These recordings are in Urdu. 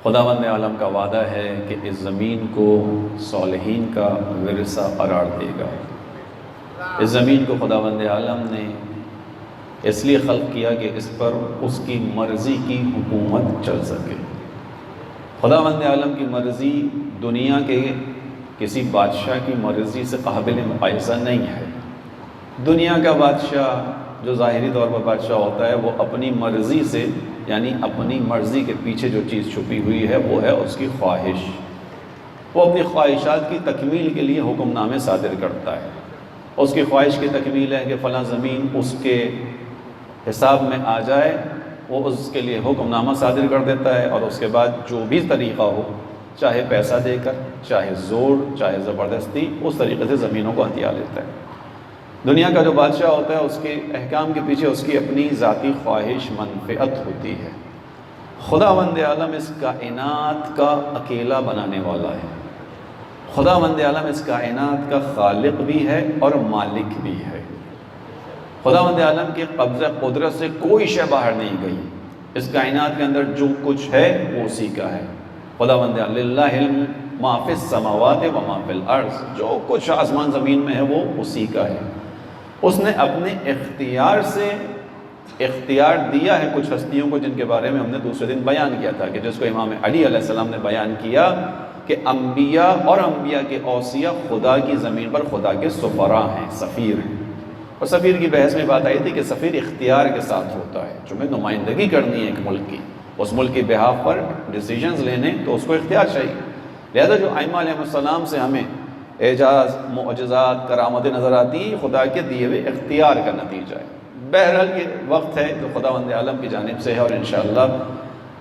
خداوند عالم کا وعدہ ہے کہ اس زمین کو صالحین کا ورثہ قرار دے گا۔ اس زمین کو خداوند عالم نے اس لیے خلق کیا کہ اس پر اس کی مرضی کی حکومت چل سکے۔ خداوند عالم کی مرضی دنیا کے کسی بادشاہ کی مرضی سے قابل مقایسہ نہیں ہے۔ دنیا کا بادشاہ جو ظاہری طور پر بادشاہ ہوتا ہے وہ اپنی مرضی سے، یعنی اپنی مرضی کے پیچھے جو چیز چھپی ہوئی ہے وہ ہے اس کی خواہش۔ وہ اپنی خواہشات کی تکمیل کے لیے حکم نامے صادر کرتا ہے۔ اس کی خواہش کی تکمیل ہے کہ فلاں زمین اس کے حساب میں آ جائے، وہ اس کے لیے حکم نامہ صادر کر دیتا ہے، اور اس کے بعد جو بھی طریقہ ہو، چاہے پیسہ دے کر، چاہے زور، چاہے زبردستی، اس طریقے سے زمینوں کو ہتھیا لیتا ہے۔ دنیا کا جو بادشاہ ہوتا ہے اس کے احکام کے پیچھے اس کی اپنی ذاتی خواہش منفعت ہوتی ہے۔ خداوند عالم اس کائنات کا اکیلا بنانے والا ہے۔ خداوند عالم اس کائنات کا خالق بھی ہے اور مالک بھی ہے۔ خداوند عالم کے قبضہ قدرت سے کوئی شے باہر نہیں گئی۔ اس کائنات کے اندر جو کچھ ہے وہ اسی کا ہے۔ خداوند عالم للہ ما فی السماوات و ما فی الارض، جو کچھ آسمان زمین میں ہے وہ اسی کا ہے۔ اس نے اپنے اختیار سے اختیار دیا ہے کچھ ہستیوں کو، جن کے بارے میں ہم نے دوسرے دن بیان کیا تھا، کہ جس کو امام علی علیہ السلام نے بیان کیا کہ انبیاء اور انبیاء کے اوصیاء خدا کی زمین پر خدا کے سفراء ہیں، سفیر ہیں۔ اور سفیر کی بحث میں بات آئی تھی کہ سفیر اختیار کے ساتھ ہوتا ہے، جو میں نمائندگی کرنی ہے ایک ملک کی، اس ملک کے بہاف پر ڈیسیجنز لینے تو اس کو اختیار چاہیے۔ لہذا جو ائمہ علیہ السلام سے ہمیں اعجاز، معجزات، کرامتیں نظر آتی ہیں، خدا کے دیے ہوئے اختیار کا نتیجہ ہے۔ بہرحال یہ وقت ہے جو خداوند عالم کی جانب سے ہے، اور انشاءاللہ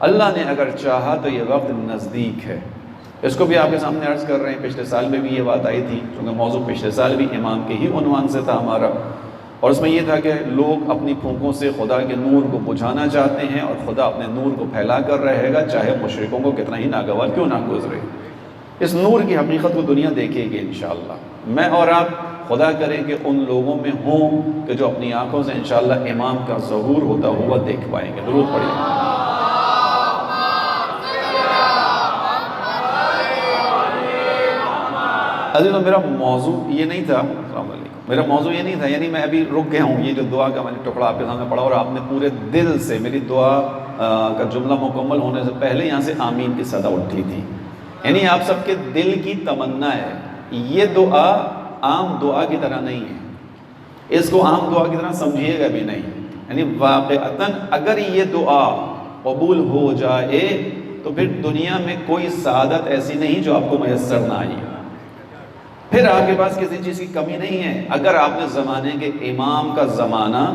اللہ نے اگر چاہا تو یہ وقت نزدیک ہے۔ اس کو بھی آپ کے سامنے عرض کر رہے ہیں۔ پچھلے سال میں بھی یہ بات آئی تھی، کیونکہ موضوع پچھلے سال بھی امام کے ہی عنوان سے تھا ہمارا، اور اس میں یہ تھا کہ لوگ اپنی پھونکوں سے خدا کے نور کو بجھانا چاہتے ہیں، اور خدا اپنے نور کو پھیلا کر رہے گا، چاہے مشرکوں کو کتنا ہی ناگوار کیوں نہ گزرے۔ اس نور کی حقیقت کو دنیا دیکھے گی انشاءاللہ۔ میں اور آپ خدا کریں کہ ان لوگوں میں ہوں کہ جو اپنی آنکھوں سے انشاءاللہ امام کا ظہور ہوتا ہوا دیکھ پائیں گے۔ درود پڑھیں۔ عزیزوں، میرا موضوع یہ نہیں تھا، السلام علیکم، میرا موضوع یہ نہیں تھا، یعنی میں ابھی رک گیا ہوں۔ یہ جو دعا کا میں نے ٹکڑا آپ کے سامنے پڑھا، اور آپ نے پورے دل سے میری دعا کا جملہ مکمل ہونے سے پہلے یہاں سے آمین کی صدا اٹھی تھی، یعنی آپ سب کے دل کی تمنا ہے۔ یہ دعا عام دعا کی طرح نہیں ہے، اس کو عام دعا کی طرح سمجھیے گا بھی نہیں، یعنی واقعتاً اگر یہ دعا قبول ہو جائے تو پھر دنیا میں کوئی سعادت ایسی نہیں جو آپ کو میسر نہ آئی، پھر آپ کے پاس کسی چیز کی کمی نہیں ہے، اگر آپ نے زمانے کے امام کا زمانہ،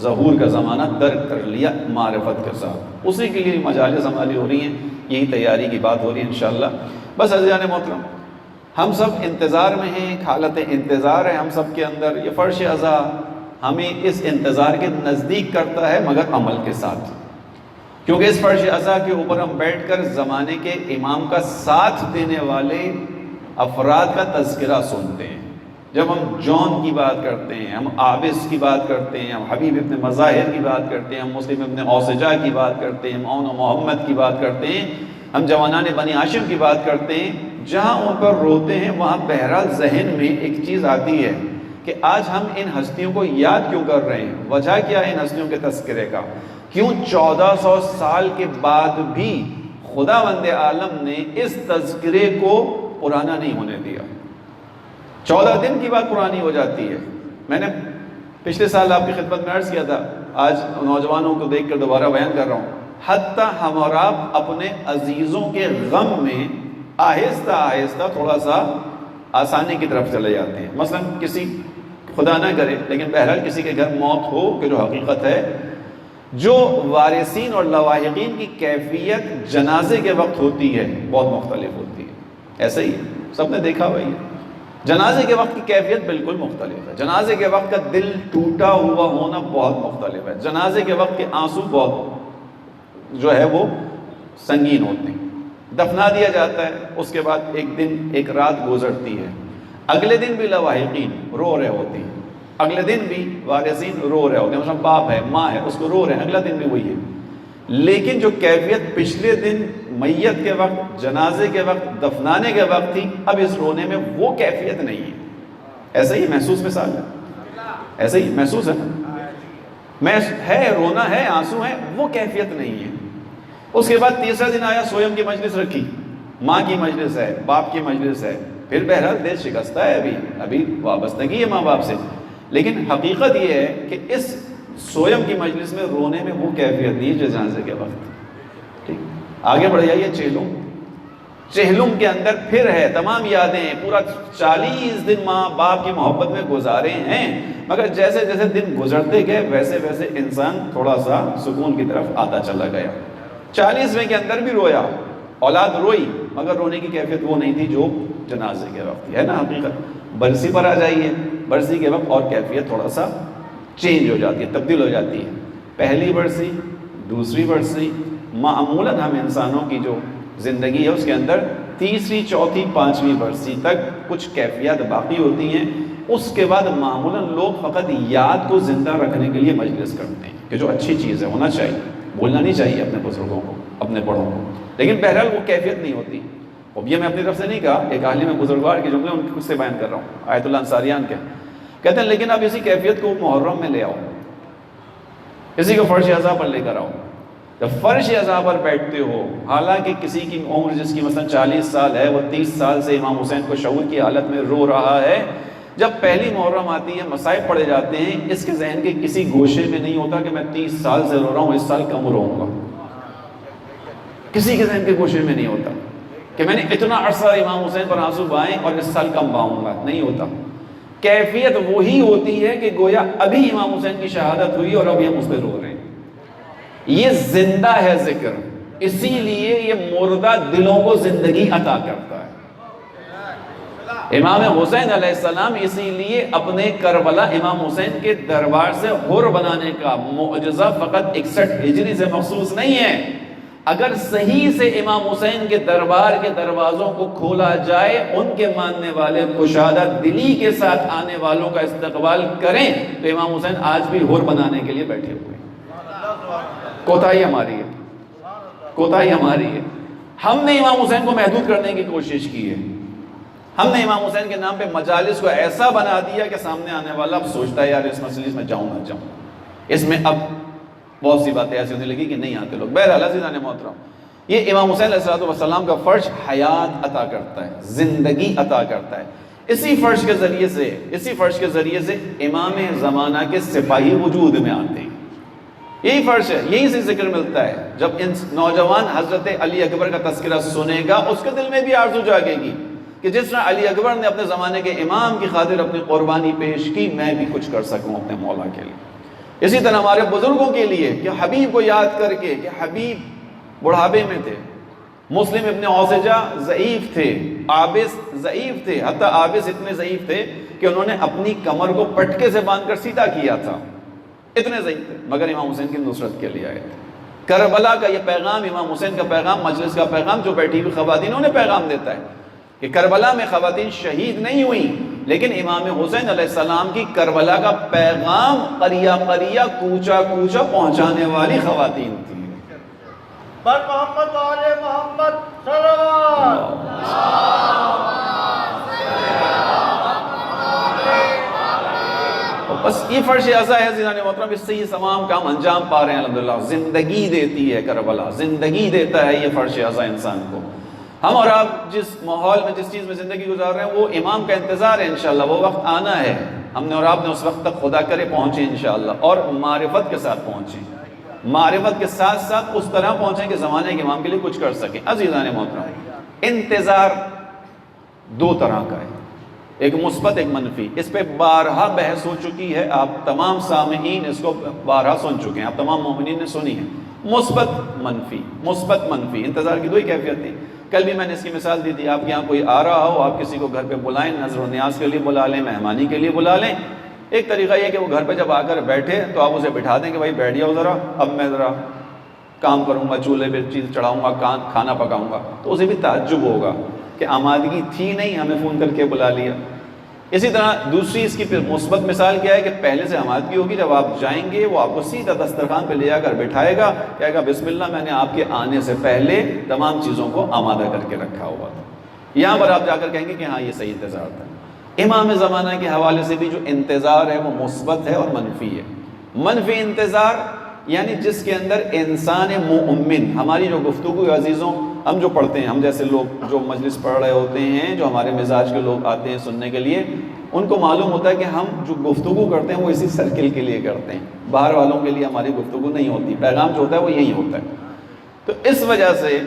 ظہور کا زمانہ درک کر لیا معرفت کے ساتھ۔ اسی کے لیے مجالس ہماری ہو رہی ہیں، یہی تیاری کی بات ہو رہی ہے انشاءاللہ۔ بس عزیزان محترم، ہم سب انتظار میں ہیں، ایک حالت انتظار ہے ہم سب کے اندر۔ یہ فرش عزا ہمیں اس انتظار کے نزدیک کرتا ہے، مگر عمل کے ساتھ، کیونکہ اس فرش عزا کے اوپر ہم بیٹھ کر زمانے کے امام کا ساتھ دینے والے افراد کا تذکرہ سنتے ہیں۔ جب ہم جون کی بات کرتے ہیں، ہم عابس کی بات کرتے ہیں، ہم حبیب ابن مظاہر کی بات کرتے ہیں، ہم مسلم ابن اوسجہ کی بات کرتے ہیں، ہم عون و محمد کی بات کرتے ہیں، ہم جوانان بنی ہاشم کی بات کرتے ہیں، جہاں ان پر روتے ہیں وہاں بہرحال ذہن میں ایک چیز آتی ہے کہ آج ہم ان ہستیوں کو یاد کیوں کر رہے ہیں، وجہ کیا ہے ان ہستیوں کے تذکرے کا، کیوں 1400 سال کے بعد بھی خداوند عالم نے اس تذکرے کو پرانا نہیں ہونے دیا۔ 14 دن کی بات پرانی ہو جاتی ہے۔ میں نے پچھلے سال آپ کی خدمت میں عرض کیا تھا، آج نوجوانوں کو دیکھ کر دوبارہ بیان کر رہا ہوں، حتیٰ ہم اور آپ اپنے عزیزوں کے غم میں آہستہ آہستہ تھوڑا سا آسانی کی طرف چلے جاتے ہیں۔ مثلا کسی، خدا نہ کرے لیکن بہرحال کسی کے گھر موت ہو، کہ جو حقیقت ہے، جو وارثین اور لواحقین کی کیفیت جنازے کے وقت ہوتی ہے بہت مختلف ہوتی ہے۔ ایسے ہی سب نے دیکھا ہوئی ہے، جنازے کے وقت کی کیفیت بالکل مختلف ہے۔ جنازے کے وقت کا دل ٹوٹا ہوا ہونا بہت مختلف ہے۔ جنازے کے وقت کے آنسو بہت جو ہے وہ سنگین ہوتے ہیں۔ دفنا دیا جاتا ہے، اس کے بعد ایک دن ایک رات گزرتی ہے، اگلے دن بھی لواحقین رو رہے ہوتے ہیں، اگلے دن بھی وارثین رو رہے ہوتے ہیں، مثلا باپ ہے، ماں ہے، اس کو رو رہے ہیں، اگلا دن بھی وہی ہے۔ لیکن جو کیفیت پچھلے دن میت کے وقت، جنازے کے وقت، دفنانے کے وقت تھی، اب اس رونے میں وہ کیفیت نہیں ہے۔ ایسا ہی محسوس مثال ہے، ایسا ہی محسوس ہے ہے رونا ہے، آنسو ہے، وہ کیفیت نہیں ہے۔ اس کے بعد تیسرا دن آیا، سویم کی مجلس رکھی، ماں کی مجلس ہے، باپ کی مجلس ہے، پھر بہرحال دل شکستہ ہے، ابھی وابستگی ہے ماں باپ سے، لیکن حقیقت یہ ہے کہ اس سویم کی مجلس میں رونے میں وہ کیفیت نہیں ہے جو جنازے کے وقت۔ ٹھیک، آگے بڑھ جائیے چہلم۔ چہلم کے اندر پھر ہے تمام یادیں، پورا 40 دن ماں باپ کی محبت میں گزارے ہیں، مگر جیسے جیسے دن گزرتے گئے ویسے ویسے انسان تھوڑا سا سکون کی طرف آتا چلا گیا۔ 40ویں کے اندر بھی رویا، اولاد روئی، مگر رونے کی کیفیت وہ نہیں تھی جو جنازے کے وقت تھی، ہے نا حقیقت۔ برسی پر آ جائیے، برسی کے وقت اور کیفیت تھوڑا سا چینج ہو جاتی ہے، تبدیل ہو جاتی ہے۔ پہلی برسی، دوسری برسی، معمولاً ہم انسانوں کی جو زندگی ہے اس کے اندر تیسری، چوتھی، پانچویں برسی تک کچھ کیفیات باقی ہوتی ہیں، اس کے بعد معمولاً لوگ فقط یاد کو زندہ رکھنے کے لیے مجلس کرتے ہیں کہ جو اچھی چیز ہے ہونا چاہیے، بھولنا نہیں چاہیے اپنے بزرگوں کو، اپنے بڑوں کو، لیکن بہرحال وہ کیفیت نہیں ہوتی۔ اب یہ میں اپنی طرف سے نہیں کہا، ایک عالم بزرگوار کے جملے ان کے سے بیان کر رہا ہوں، آیت اللہ انصاریان کے، کہتے ہیں لیکن اب اسی کیفیت کو محرم میں لے آؤ، اسی کو فرش اعضاء پر لے کر آؤ۔ جب فرش اعضاء پر بیٹھتے ہو، حالانکہ کسی کی عمر جس کی مثلا 40 سال ہے، وہ 30 سال سے امام حسین کو شعور کی حالت میں رو رہا ہے، جب پہلی محرم آتی ہے مصائب پڑے جاتے ہیں، اس کے ذہن کے کسی گوشے میں نہیں ہوتا کہ میں 30 سال سے رو رہا ہوں، اس سال کم رہوں گا، کسی کے ذہن کے گوشے میں نہیں ہوتا کہ میں نے اتنا عرصہ امام حسین پر آنسو بہائے اور اس سال کم بہاؤں گا، نہیں ہوتا۔ کیفیت وہی ہوتی ہے کہ گویا ابھی امام حسین کی شہادت ہوئی اور ابھی ہم اس پہ رو رہے ہیں، یہ زندہ ہے ذکر، اسی لیے یہ مردہ دلوں کو زندگی عطا کرتا ہے۔ امام حسین علیہ السلام اسی لیے اپنے کربلا امام حسین کے دربار سے حر بنانے کا معجزہ فقط 61 ہجری سے مخصوص نہیں ہے۔ اگر صحیح سے امام حسین کے دربار کے دروازوں کو کھولا جائے، ان کے ماننے والے کشادہ دلی کے ساتھ آنے والوں کا استقبال کریں، تو امام حسین آج بھی حر بنانے کے لیے بیٹھے ہوئے ہیں۔ کوتاہی ہماری ہے، کوتاہی ہماری ہے، ہم نے امام حسین کو محدود کرنے کی کوشش کی ہے، ہم نے امام حسین کے نام پہ مجالس کو ایسا بنا دیا کہ سامنے آنے والا اب سوچتا ہے یار اس مجلس میں جاؤں نہ جاؤں، اس میں اب بہت سی باتیں ایسی ہونے لگی کہ نہیں آتے لوگ۔ بہرحال عزیزان محترم، یہ امام حسین علیہ السلام کا فرش حیات عطا کرتا ہے، زندگی عطا کرتا ہے۔ اسی فرش کے ذریعے سے امام زمانہ کے سپاہی وجود میں آتے ہیں، یہی فرش ہے، یہی سے ذکر ملتا ہے۔ جب ان نوجوان حضرت علی اکبر کا تذکرہ سنے گا، اس کے دل میں بھی آرزو جاگے گی کہ جس طرح علی اکبر نے اپنے زمانے کے امام کی خاطر اپنی قربانی پیش کی، میں بھی کچھ کر سکوں اپنے مولا کے لیے۔ اسی طرح ہمارے بزرگوں کے لیے کہ حبیب کو یاد کر کے کہ حبیب بڑھاپے میں تھے، مسلم ابن اوسجہ ضعیف تھے، عابس ضعیف تھے، حتیٰ عابس اتنے ضعیف تھے کہ انہوں نے اپنی کمر کو پٹکے سے باندھ کر سیدھا کیا تھا، اتنے ضعیف تھے، مگر امام حسین کی نصرت کے لیے آئے تھے۔ کربلا کا یہ پیغام، امام حسین کا پیغام، مجلس کا پیغام جو بیٹھی ہوئی خواتین انہیں پیغام دیتا ہے کہ کربلا میں خواتین شہید نہیں ہوئیں، لیکن امام حسین علیہ السلام کی کربلا کا پیغام قریہ قریہ، کوچہ کوچہ پہنچانے والی خواتین تھیں۔ بر محمد و آل محمد صلوات۔ بس یہ فرش اعضاء ہے عزیزان محترم، اس سے یہ تمام کام انجام پا رہے ہیں الحمدللہ۔ زندگی دیتی ہے کربلا، زندگی دیتا ہے یہ فرش اعضاء انسان کو۔ ہم اور آپ جس ماحول میں، جس چیز میں زندگی گزار رہے ہیں، وہ امام کا انتظار ہے انشاءاللہ، وہ وقت آنا ہے، ہم نے اور آپ نے اس وقت تک خدا کرے پہنچے انشاءاللہ، اور معرفت کے ساتھ پہنچیں، معرفت کے ساتھ ساتھ اس طرح پہنچیں کہ زمانے کے امام کے لیے کچھ کر سکیں۔ عزیزان محترم، انتظار دو طرح کا ہے، ایک مثبت، ایک منفی۔ اس پہ بارہا بحث ہو چکی ہے، آپ تمام سامعین اس کو بارہا سن چکے ہیں، آپ تمام مومنین نے سنی ہے۔ مثبت منفی، مثبت منفی، انتظار کی دو ہی کیفیت تھی۔ کل بھی میں نے اس کی مثال دی تھی، آپ کے یہاں کوئی آ رہا ہو، آپ کسی کو گھر پہ بلائیں، نظر و نیاز کے لیے بلا لیں، مہمانی کے لیے بلا لیں۔ ایک طریقہ یہ کہ وہ گھر پہ جب آ کر بیٹھے تو آپ اسے بٹھا دیں کہ بھائی بیٹھ جاؤ ذرا، اب میں ذرا کام کروں گا، چولہے پہ چیز چڑھاؤں گا، کھانا پکاؤں گا، تو اسے بھی تعجب ہوگا کہ آمادگی تھی نہیں، ہمیں فون کر کے بلا لیا۔ اسی طرح دوسری اس کی پھر مثبت مثال کیا ہے کہ پہلے سے آمادگی ہوگی، جب آپ جائیں گے وہ آپ کو سیدھا دسترخوان پہ لے آ کر بٹھائے گا، کہے گا بسم اللہ، میں نے آپ کے آنے سے پہلے تمام چیزوں کو آمادہ کر کے رکھا ہوا تھا۔ یہاں پر آپ جا کر کہیں گے کہ ہاں یہ صحیح انتظار تھا۔ امام زمانہ کے حوالے سے بھی جو انتظار ہے وہ مثبت ہے اور منفی ہے۔ منفی انتظار یعنی جس کے اندر انسان مؤمن، ہماری جو گفتگو عزیزوں ہم جو پڑھتے ہیں، ہم جیسے لوگ جو مجلس پڑھ رہے ہوتے ہیں، جو ہمارے مزاج کے لوگ آتے ہیں سننے کے لیے، ان کو معلوم ہوتا ہے کہ ہم جو گفتگو کرتے ہیں وہ اسی سرکل کے لیے کرتے ہیں، باہر والوں کے لیے ہماری گفتگو نہیں ہوتی، پیغام جو ہوتا ہے وہ یہی ہوتا ہے۔ تو اس وجہ سے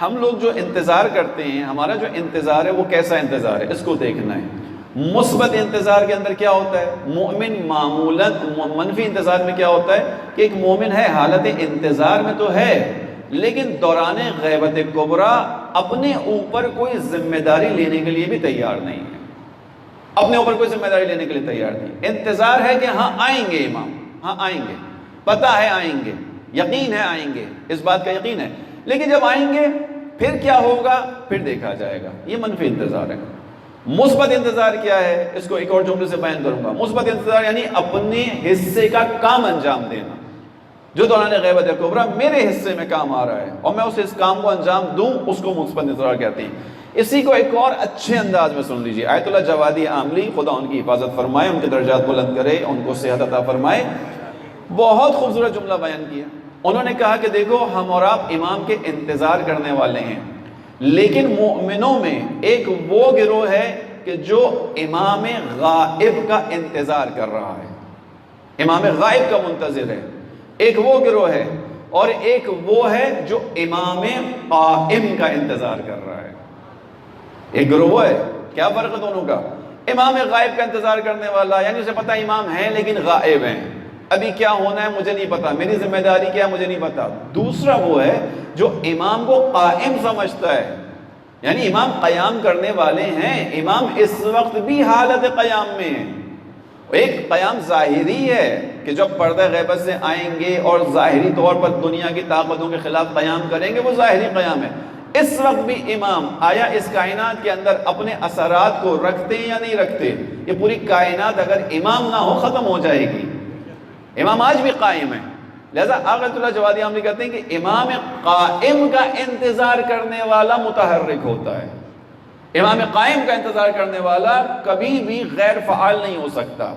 ہم لوگ جو انتظار کرتے ہیں، ہمارا جو انتظار ہے وہ کیسا انتظار ہے اس کو دیکھنا ہے۔ مثبت انتظار کے اندر کیا ہوتا ہے؟ مومن معمولاً، منفی انتظار میں کیا ہوتا ہے کہ ایک مومن ہے، حالت انتظار میں تو ہے، لیکن دوران غیبت کبریٰ اپنے اوپر کوئی ذمہ داری لینے کے لیے بھی تیار نہیں ہے، اپنے اوپر کوئی ذمہ داری لینے کے لیے تیار نہیں۔ انتظار ہے کہ ہاں آئیں گے امام، ہاں آئیں گے، پتہ ہے آئیں گے، یقین ہے آئیں گے، اس بات کا یقین ہے، لیکن جب آئیں گے پھر کیا ہوگا پھر دیکھا جائے گا۔ یہ منفی انتظار ہے۔ مثبت انتظار کیا ہے؟ اس کو ایک اور جملے سے بیان کروں گا۔ مثبت انتظار یعنی اپنے حصے کا کام انجام دینا، جو دوران غیبت کبریٰ میرے حصے میں کام آ رہا ہے اور میں اس کام کو انجام دوں، اس کو مثبت انتظار کہتے ہیں۔ اسی کو ایک اور اچھے انداز میں سن لیجیے۔ آیت اللہ جوادی عاملی، خدا ان کی حفاظت فرمائے، ان کے درجات بلند کرے، ان کو صحت عطا فرمائے، بہت خوبصورت جملہ بیان کیا۔ انہوں نے کہا کہ دیکھو ہم اور آپ امام کے انتظار کرنے والے ہیں، لیکن مومنوں میں ایک وہ گروہ ہے کہ جو امام غائب کا انتظار کر رہا ہے، امام غائب کا منتظر ہے، ایک وہ گروہ ہے، اور ایک وہ ہے جو امام قائم کا انتظار کر رہا ہے۔ ایک گروہ وہ ہے، کیا فرق ہے دونوں کا؟ امام غائب کا انتظار کرنے والا یعنی اسے پتہ امام ہیں لیکن غائب ہیں، ابھی کیا ہونا ہے مجھے نہیں پتا، میری ذمہ داری کیا ہے مجھے نہیں پتا۔ دوسرا وہ ہے جو امام کو قائم سمجھتا ہے، یعنی امام قیام کرنے والے ہیں، امام اس وقت بھی حالت قیام میں ہے۔ ایک قیام ظاہری ہے کہ جب پردہ غیبت سے آئیں گے اور ظاہری طور پر دنیا کی طاقتوں کے خلاف قیام کریں گے، وہ ظاہری قیام ہے۔ اس وقت بھی امام آیا اس کائنات کے اندر اپنے اثرات کو رکھتے ہیں یا نہیں رکھتے؟ یہ پوری کائنات اگر امام نہ ہو ختم ہو جائے گی۔ امام آج بھی قائم ہے، لہذا آیت اللہ جوادی عاملی کہتے ہیں کہ امام قائم کا انتظار کرنے والا متحرک ہوتا ہے۔ امام قائم کا انتظار کرنے والا کبھی بھی غیر فعال نہیں ہو سکتا۔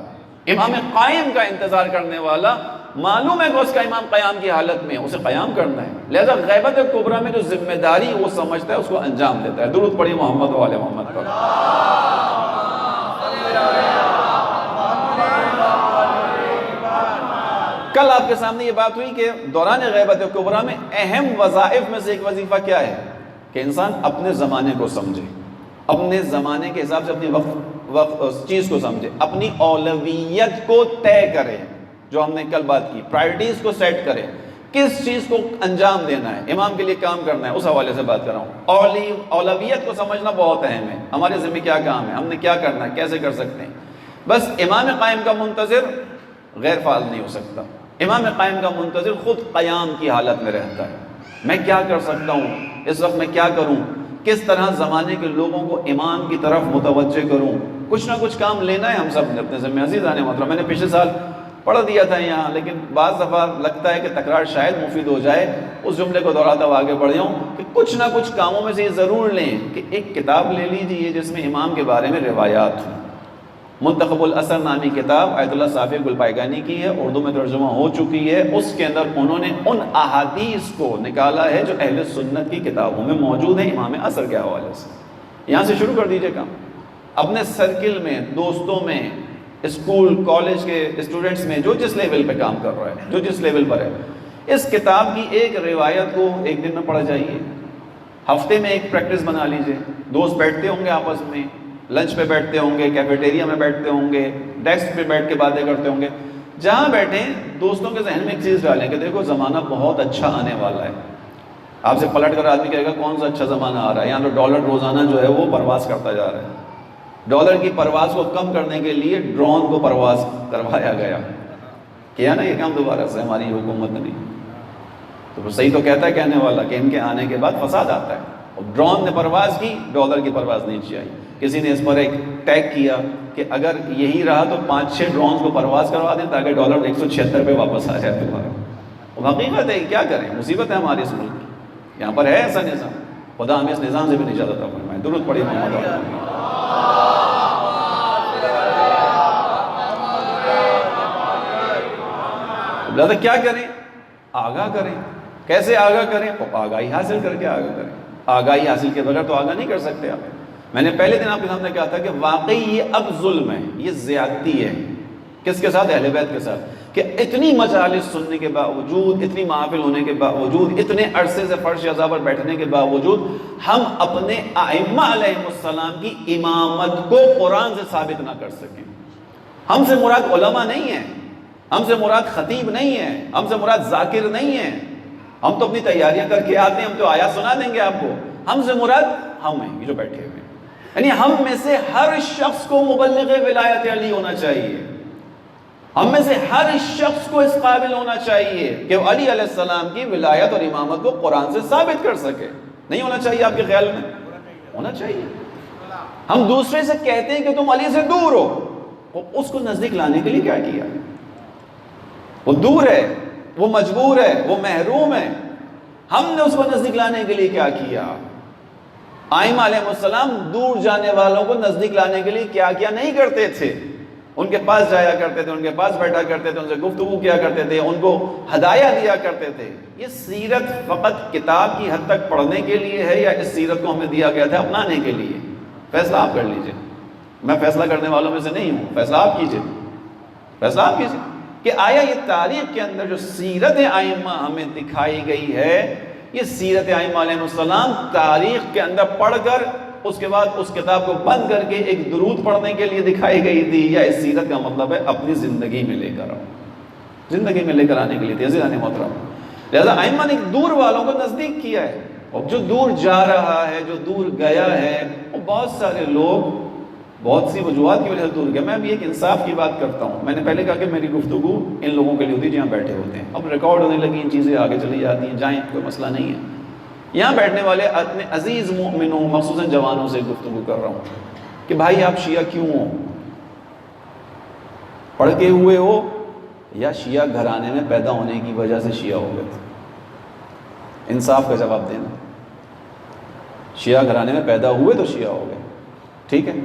امام قائم کا انتظار کرنے والا معلوم ہے کہ اس کا امام قیام کی حالت میں ہے، اسے قیام کرنا ہے، لہذا غیبت کبریٰ میں جو ذمہ داری وہ سمجھتا ہے اس کو انجام دیتا ہے۔ درود پڑھی محمد و آل محمد پر۔ کل آپ کے سامنے یہ بات ہوئی کہ دوران غیبت کبریٰ میں اہم وظائف میں سے ایک وظیفہ کیا ہے کہ انسان اپنے زمانے کو سمجھے، اپنے زمانے کے حساب سے اپنی وقت چیز کو سمجھے، اپنی اولویت کو طے کرے، جو ہم نے کل بات کی، پرائرٹیز کو سیٹ کرے، کس چیز کو انجام دینا ہے، امام کے لیے کام کرنا ہے، اس حوالے سے بات کر رہا ہوں۔ اولویت کو سمجھنا بہت اہم ہے، ہمارے ذمہ کیا کام ہے، ہم نے کیا کرنا ہے، کیسے کر سکتے ہیں۔ بس امام قائم کا منتظر غیر فعال نہیں ہو سکتا، امام قائم کا منتظر خود قیام کی حالت میں رہتا ہے۔ میں کیا کر سکتا ہوں، اس وقت میں کیا کروں، کس طرح زمانے کے لوگوں کو امام کی طرف متوجہ کروں، کچھ نہ کچھ کام لینا ہے ہم سب نے اپنے ذمہ۔ عزیزان محترم، میں نے پچھلے سال پڑھ دیا تھا یہاں، لیکن بعض دفعہ لگتا ہے کہ تکرار شاید مفید ہو جائے، اس جملے کو دہراتا ہوا آگے بڑھ جاؤں کہ کچھ نہ کچھ کاموں میں سے یہ ضرور لیں کہ ایک کتاب لے لیجیے جس میں امام کے بارے میں روایات ہوں۔ منتخب الاثر نامی کتاب آیت اللہ صافی گلپائگانی کی ہے، اردو میں ترجمہ ہو چکی ہے۔ اس کے اندر انہوں نے ان احادیث کو نکالا ہے جو اہل سنت کی کتابوں میں موجود ہیں امام اثر کے حوالے سے۔ یہاں سے شروع کر دیجئے کام، اپنے سرکل میں، دوستوں میں، اسکول کالج کے اسٹوڈنٹس میں، جو جس لیول پہ کام کر رہا ہے، جو جس لیول پر ہے، اس کتاب کی ایک روایت کو ایک دن میں پڑھ جائیے، ہفتے میں ایک پریکٹس بنا لیجئے۔ دوست بیٹھتے ہوں گے آپس میں، لنچ پہ بیٹھتے ہوں گے، کیفیٹیریا میں بیٹھتے ہوں گے، ڈیسک پہ بیٹھ کے باتیں کرتے ہوں گے، جہاں بیٹھیں دوستوں کے ذہن میں ایک چیز ڈالیں کہ دیکھو زمانہ بہت اچھا آنے والا ہے۔ آپ سے پلٹ کر آدمی کہے گا کون سا اچھا زمانہ آ رہا ہے؟ یہاں تو ڈالر روزانہ جو ہے وہ پرواز کرتا جا رہا ہے۔ ڈالر کی پرواز کو کم کرنے کے لیے ڈرون کو پرواز کروایا گیا، کیا نا یہ کام دوبارہ سے ہماری حکومت نے۔ تو صحیح تو کہتا ہے کہنے والا کہ ان کے آنے کے بعد فساد آتا ہے، ڈرون نے پرواز کی، ڈالر کی پرواز نیچے آئی. کسی نے اس پر ایک ٹیگ کیا کہ اگر یہی رہا تو 5-6 ڈرونز کو پرواز کروا دیں تاکہ ڈالر 176 پہ واپس آ جائے تمہارا. وہ حقیقت ہے، کیا کریں، مصیبت ہے ہمارے اس ملک کی. یہاں پر ہے ایسا نظام، خدا ہمیں اس نظام سے بھی نجات عطا فرمائے. درود پڑھیے محمد علیہ. لہذا کیا کریں؟ آگاہ کریں. کیسے آگاہ کریں؟ آگاہی حاصل کر کے آگاہ کریں. آگاہی حاصل کے بغیر تو آگاہ نہیں کر سکتے آپ. میں نے پہلے دن آپ کے سامنے کہا تھا کہ واقعی یہ اب ظلم ہے، یہ زیادتی ہے. کس کے ساتھ؟ اہل بیت کے ساتھ. کہ اتنی مجالس سننے کے باوجود، اتنی محافل ہونے کے باوجود، اتنے عرصے سے فرش اعضاء پر بیٹھنے کے باوجود ہم اپنے ائمہ علیہ السلام کی امامت کو قرآن سے ثابت نہ کر سکیں. ہم سے مراد علماء نہیں ہیں، ہم سے مراد خطیب نہیں ہے، ہم سے مراد ذاکر نہیں ہے. ہم تو اپنی تیاریاں کر کے آتے ہیں، ہم تو آیات سنا دیں گے آپ کو. ہم سے مراد ہم ہیں، یہ جو بیٹھے ہوئے ہیں. یعنی ہم میں سے ہر شخص کو مبلغ ولایت علی ہونا چاہیے. ہم میں سے ہر شخص کو اس قابل ہونا چاہیے کہ وہ علی علیہ السلام کی ولایت اور امامت کو قرآن سے ثابت کر سکے. نہیں ہونا چاہیے آپ کے خیال میں؟ ہونا چاہیے. ہم دوسرے سے کہتے ہیں کہ تم علی سے دور ہو، اس کو نزدیک لانے کے لیے کیا کیا؟ وہ دور ہے، وہ مجبور ہے، وہ محروم ہے. ہم نے اس کو نزدیک لانے کے لیے کیا کیا؟ ائمہ علیہ السلام دور جانے والوں کو نزدیک لانے کے لیے کیا کیا نہیں کرتے تھے. ان کے پاس جایا کرتے تھے، ان کے پاس بیٹھا کرتے تھے، ان سے گفتگو کیا کرتے تھے، ان کو ہدایہ دیا کرتے تھے. یہ سیرت فقط کتاب کی حد تک پڑھنے کے لیے ہے یا اس سیرت کو ہمیں دیا گیا تھا اپنانے کے لیے؟ فیصلہ آپ کر لیجئے. میں فیصلہ کرنے والوں میں سے نہیں ہوں. فیصلہ آپ کیجئے، فیصلہ آپ کیجئے کہ آیا یہ تاریخ کے اندر جو سیرت ائمہ ہمیں دکھائی گئی ہے، یہ سیرت ائمہ علیہ السلام تاریخ کے اندر پڑھ کر اس کے بعد اس کتاب کو بند کر کے ایک درود پڑھنے کے لیے دکھائی گئی تھی، یا اس سیرت کا مطلب ہے اپنی زندگی میں لے کر آؤ، زندگی میں لے کر آنے کے لیے تھی؟ عزیزان محترم، لہذا ائمہ نے دور والوں کو نزدیک کیا ہے. اور جو دور جا رہا ہے، جو دور گیا ہے، وہ بہت سارے لوگ بہت سی وجوہات کی وجہ سے دور گئے. میں ابھی ایک انصاف کی بات کرتا ہوں. میں نے پہلے کہا کہ میری گفتگو ان لوگوں کے لیے ہوتی ہے جہاں بیٹھے ہوتے ہیں. اب ریکارڈ ہونے لگی، ان چیزیں آگے چلی جاتی ہیں، جائیں، کوئی مسئلہ نہیں ہے. یہاں بیٹھنے والے اپنے عزیز مومنوں، مخصوصاً جوانوں سے گفتگو کر رہا ہوں کہ بھائی آپ شیعہ کیوں ہو؟ پڑھ کے ہوئے ہو یا شیعہ گھرانے میں پیدا ہونے کی وجہ سے شیعہ ہو گئے؟ انصاف کا جواب دینا. شیعہ گھرانے میں پیدا ہوئے تو شیعہ ہو گئے، ٹھیک ہے.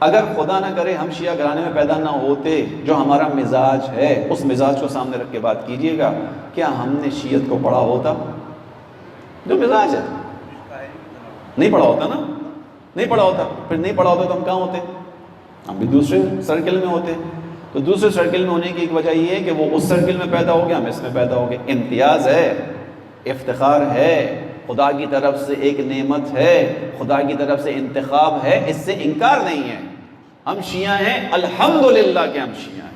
اگر خدا نہ کرے ہم شیعہ گھرانے میں پیدا نہ ہوتے، جو ہمارا مزاج ہے اس مزاج کو سامنے رکھ کے بات کیجئے گا، کیا ہم نے شیعت کو پڑھا ہوتا؟ جو مزاج ہے نہیں پڑھا ہوتا نا، نہیں پڑھا ہوتا. پھر نہیں پڑھا ہوتا تو ہم کہاں ہوتے؟ ہم بھی دوسرے سرکل میں ہوتے. تو دوسرے سرکل میں ہونے کی ایک وجہ یہ ہے کہ وہ اس سرکل میں پیدا ہو گیا، ہم اس میں پیدا ہو گئے. امتیاز ہے، افتخار ہے، خدا کی طرف سے ایک نعمت ہے، خدا کی طرف سے انتخاب ہے، اس سے انکار نہیں ہے. ہم شیعہ ہیں، الحمدللہ کہ ہم شیعہ ہیں.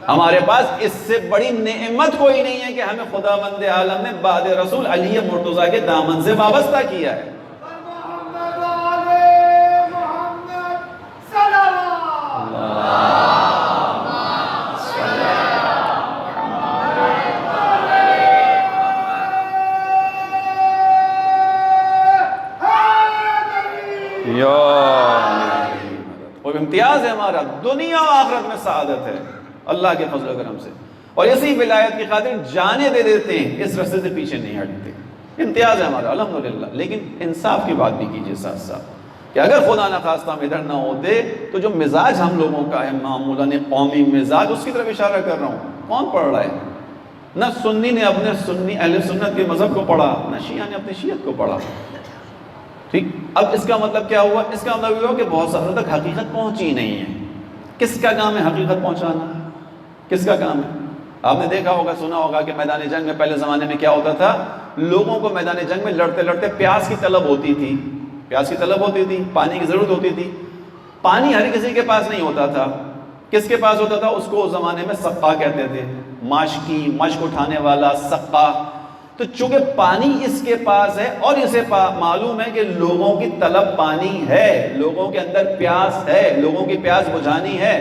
ہمارے پاس اس سے بڑی نعمت کوئی نہیں ہے کہ ہمیں خدا بند عالم نے بعد رسول علی مرتضیٰ کے دامن سے وابستہ کیا ہے. اور امتیاز ہے ہمارا، دنیا و آخرت میں سعادت ہے اللہ کے فضل و کرم سے. اور اسی ولایت کی خاطر جانے دے دیتے ہیں، اس رستے سے پیچھے نہیں ہٹتے. امتیاز ہے ہمارا الحمدللہ. لیکن انصاف کی بات بھی کیجئے ساتھ ساتھ کہ اگر خدا نخواستہ ہم ادھر نہ ہوتے تو جو مزاج ہم لوگوں کا ہے معمولاً قومی مزاج، اس کی طرف اشارہ کر رہا ہوں. کون پڑھ رہا ہے؟ نہ سنی نے اپنے سنی اہل سنت کے مذہب کو پڑھا، نہ شیعہ نے اپنی شیعت کو پڑھا. ٹھیک. اب اس کا مطلب کیا ہوا؟ اس کا مطلب یہ ہوا کہ بہت ساروں تک حقیقت پہنچی نہیں ہے. کس کا کام ہے حقیقت پہنچانا؟ کس کا کام ہے؟ آپ نے دیکھا ہوگا، سنا ہوگا کہ میدان جنگ میں پہلے زمانے میں کیا ہوتا تھا؟ لوگوں کو میدان جنگ میں لڑتے لڑتے پیاس کی طلب ہوتی تھی، پیاس کی طلب ہوتی تھی، پانی کی ضرورت ہوتی تھی. پانی ہر کسی کے پاس نہیں ہوتا تھا. کس کے پاس ہوتا تھا؟ اس کو اس زمانے میں سقا کہتے تھے، ماشکی، مشک اٹھانے والا، سقا. تو چونکہ پانی اس کے پاس ہے اور اسے معلوم ہے کہ لوگوں کی طلب پانی ہے، لوگوں کے اندر پیاس ہے، لوگوں کی پیاس بجھانی ہے.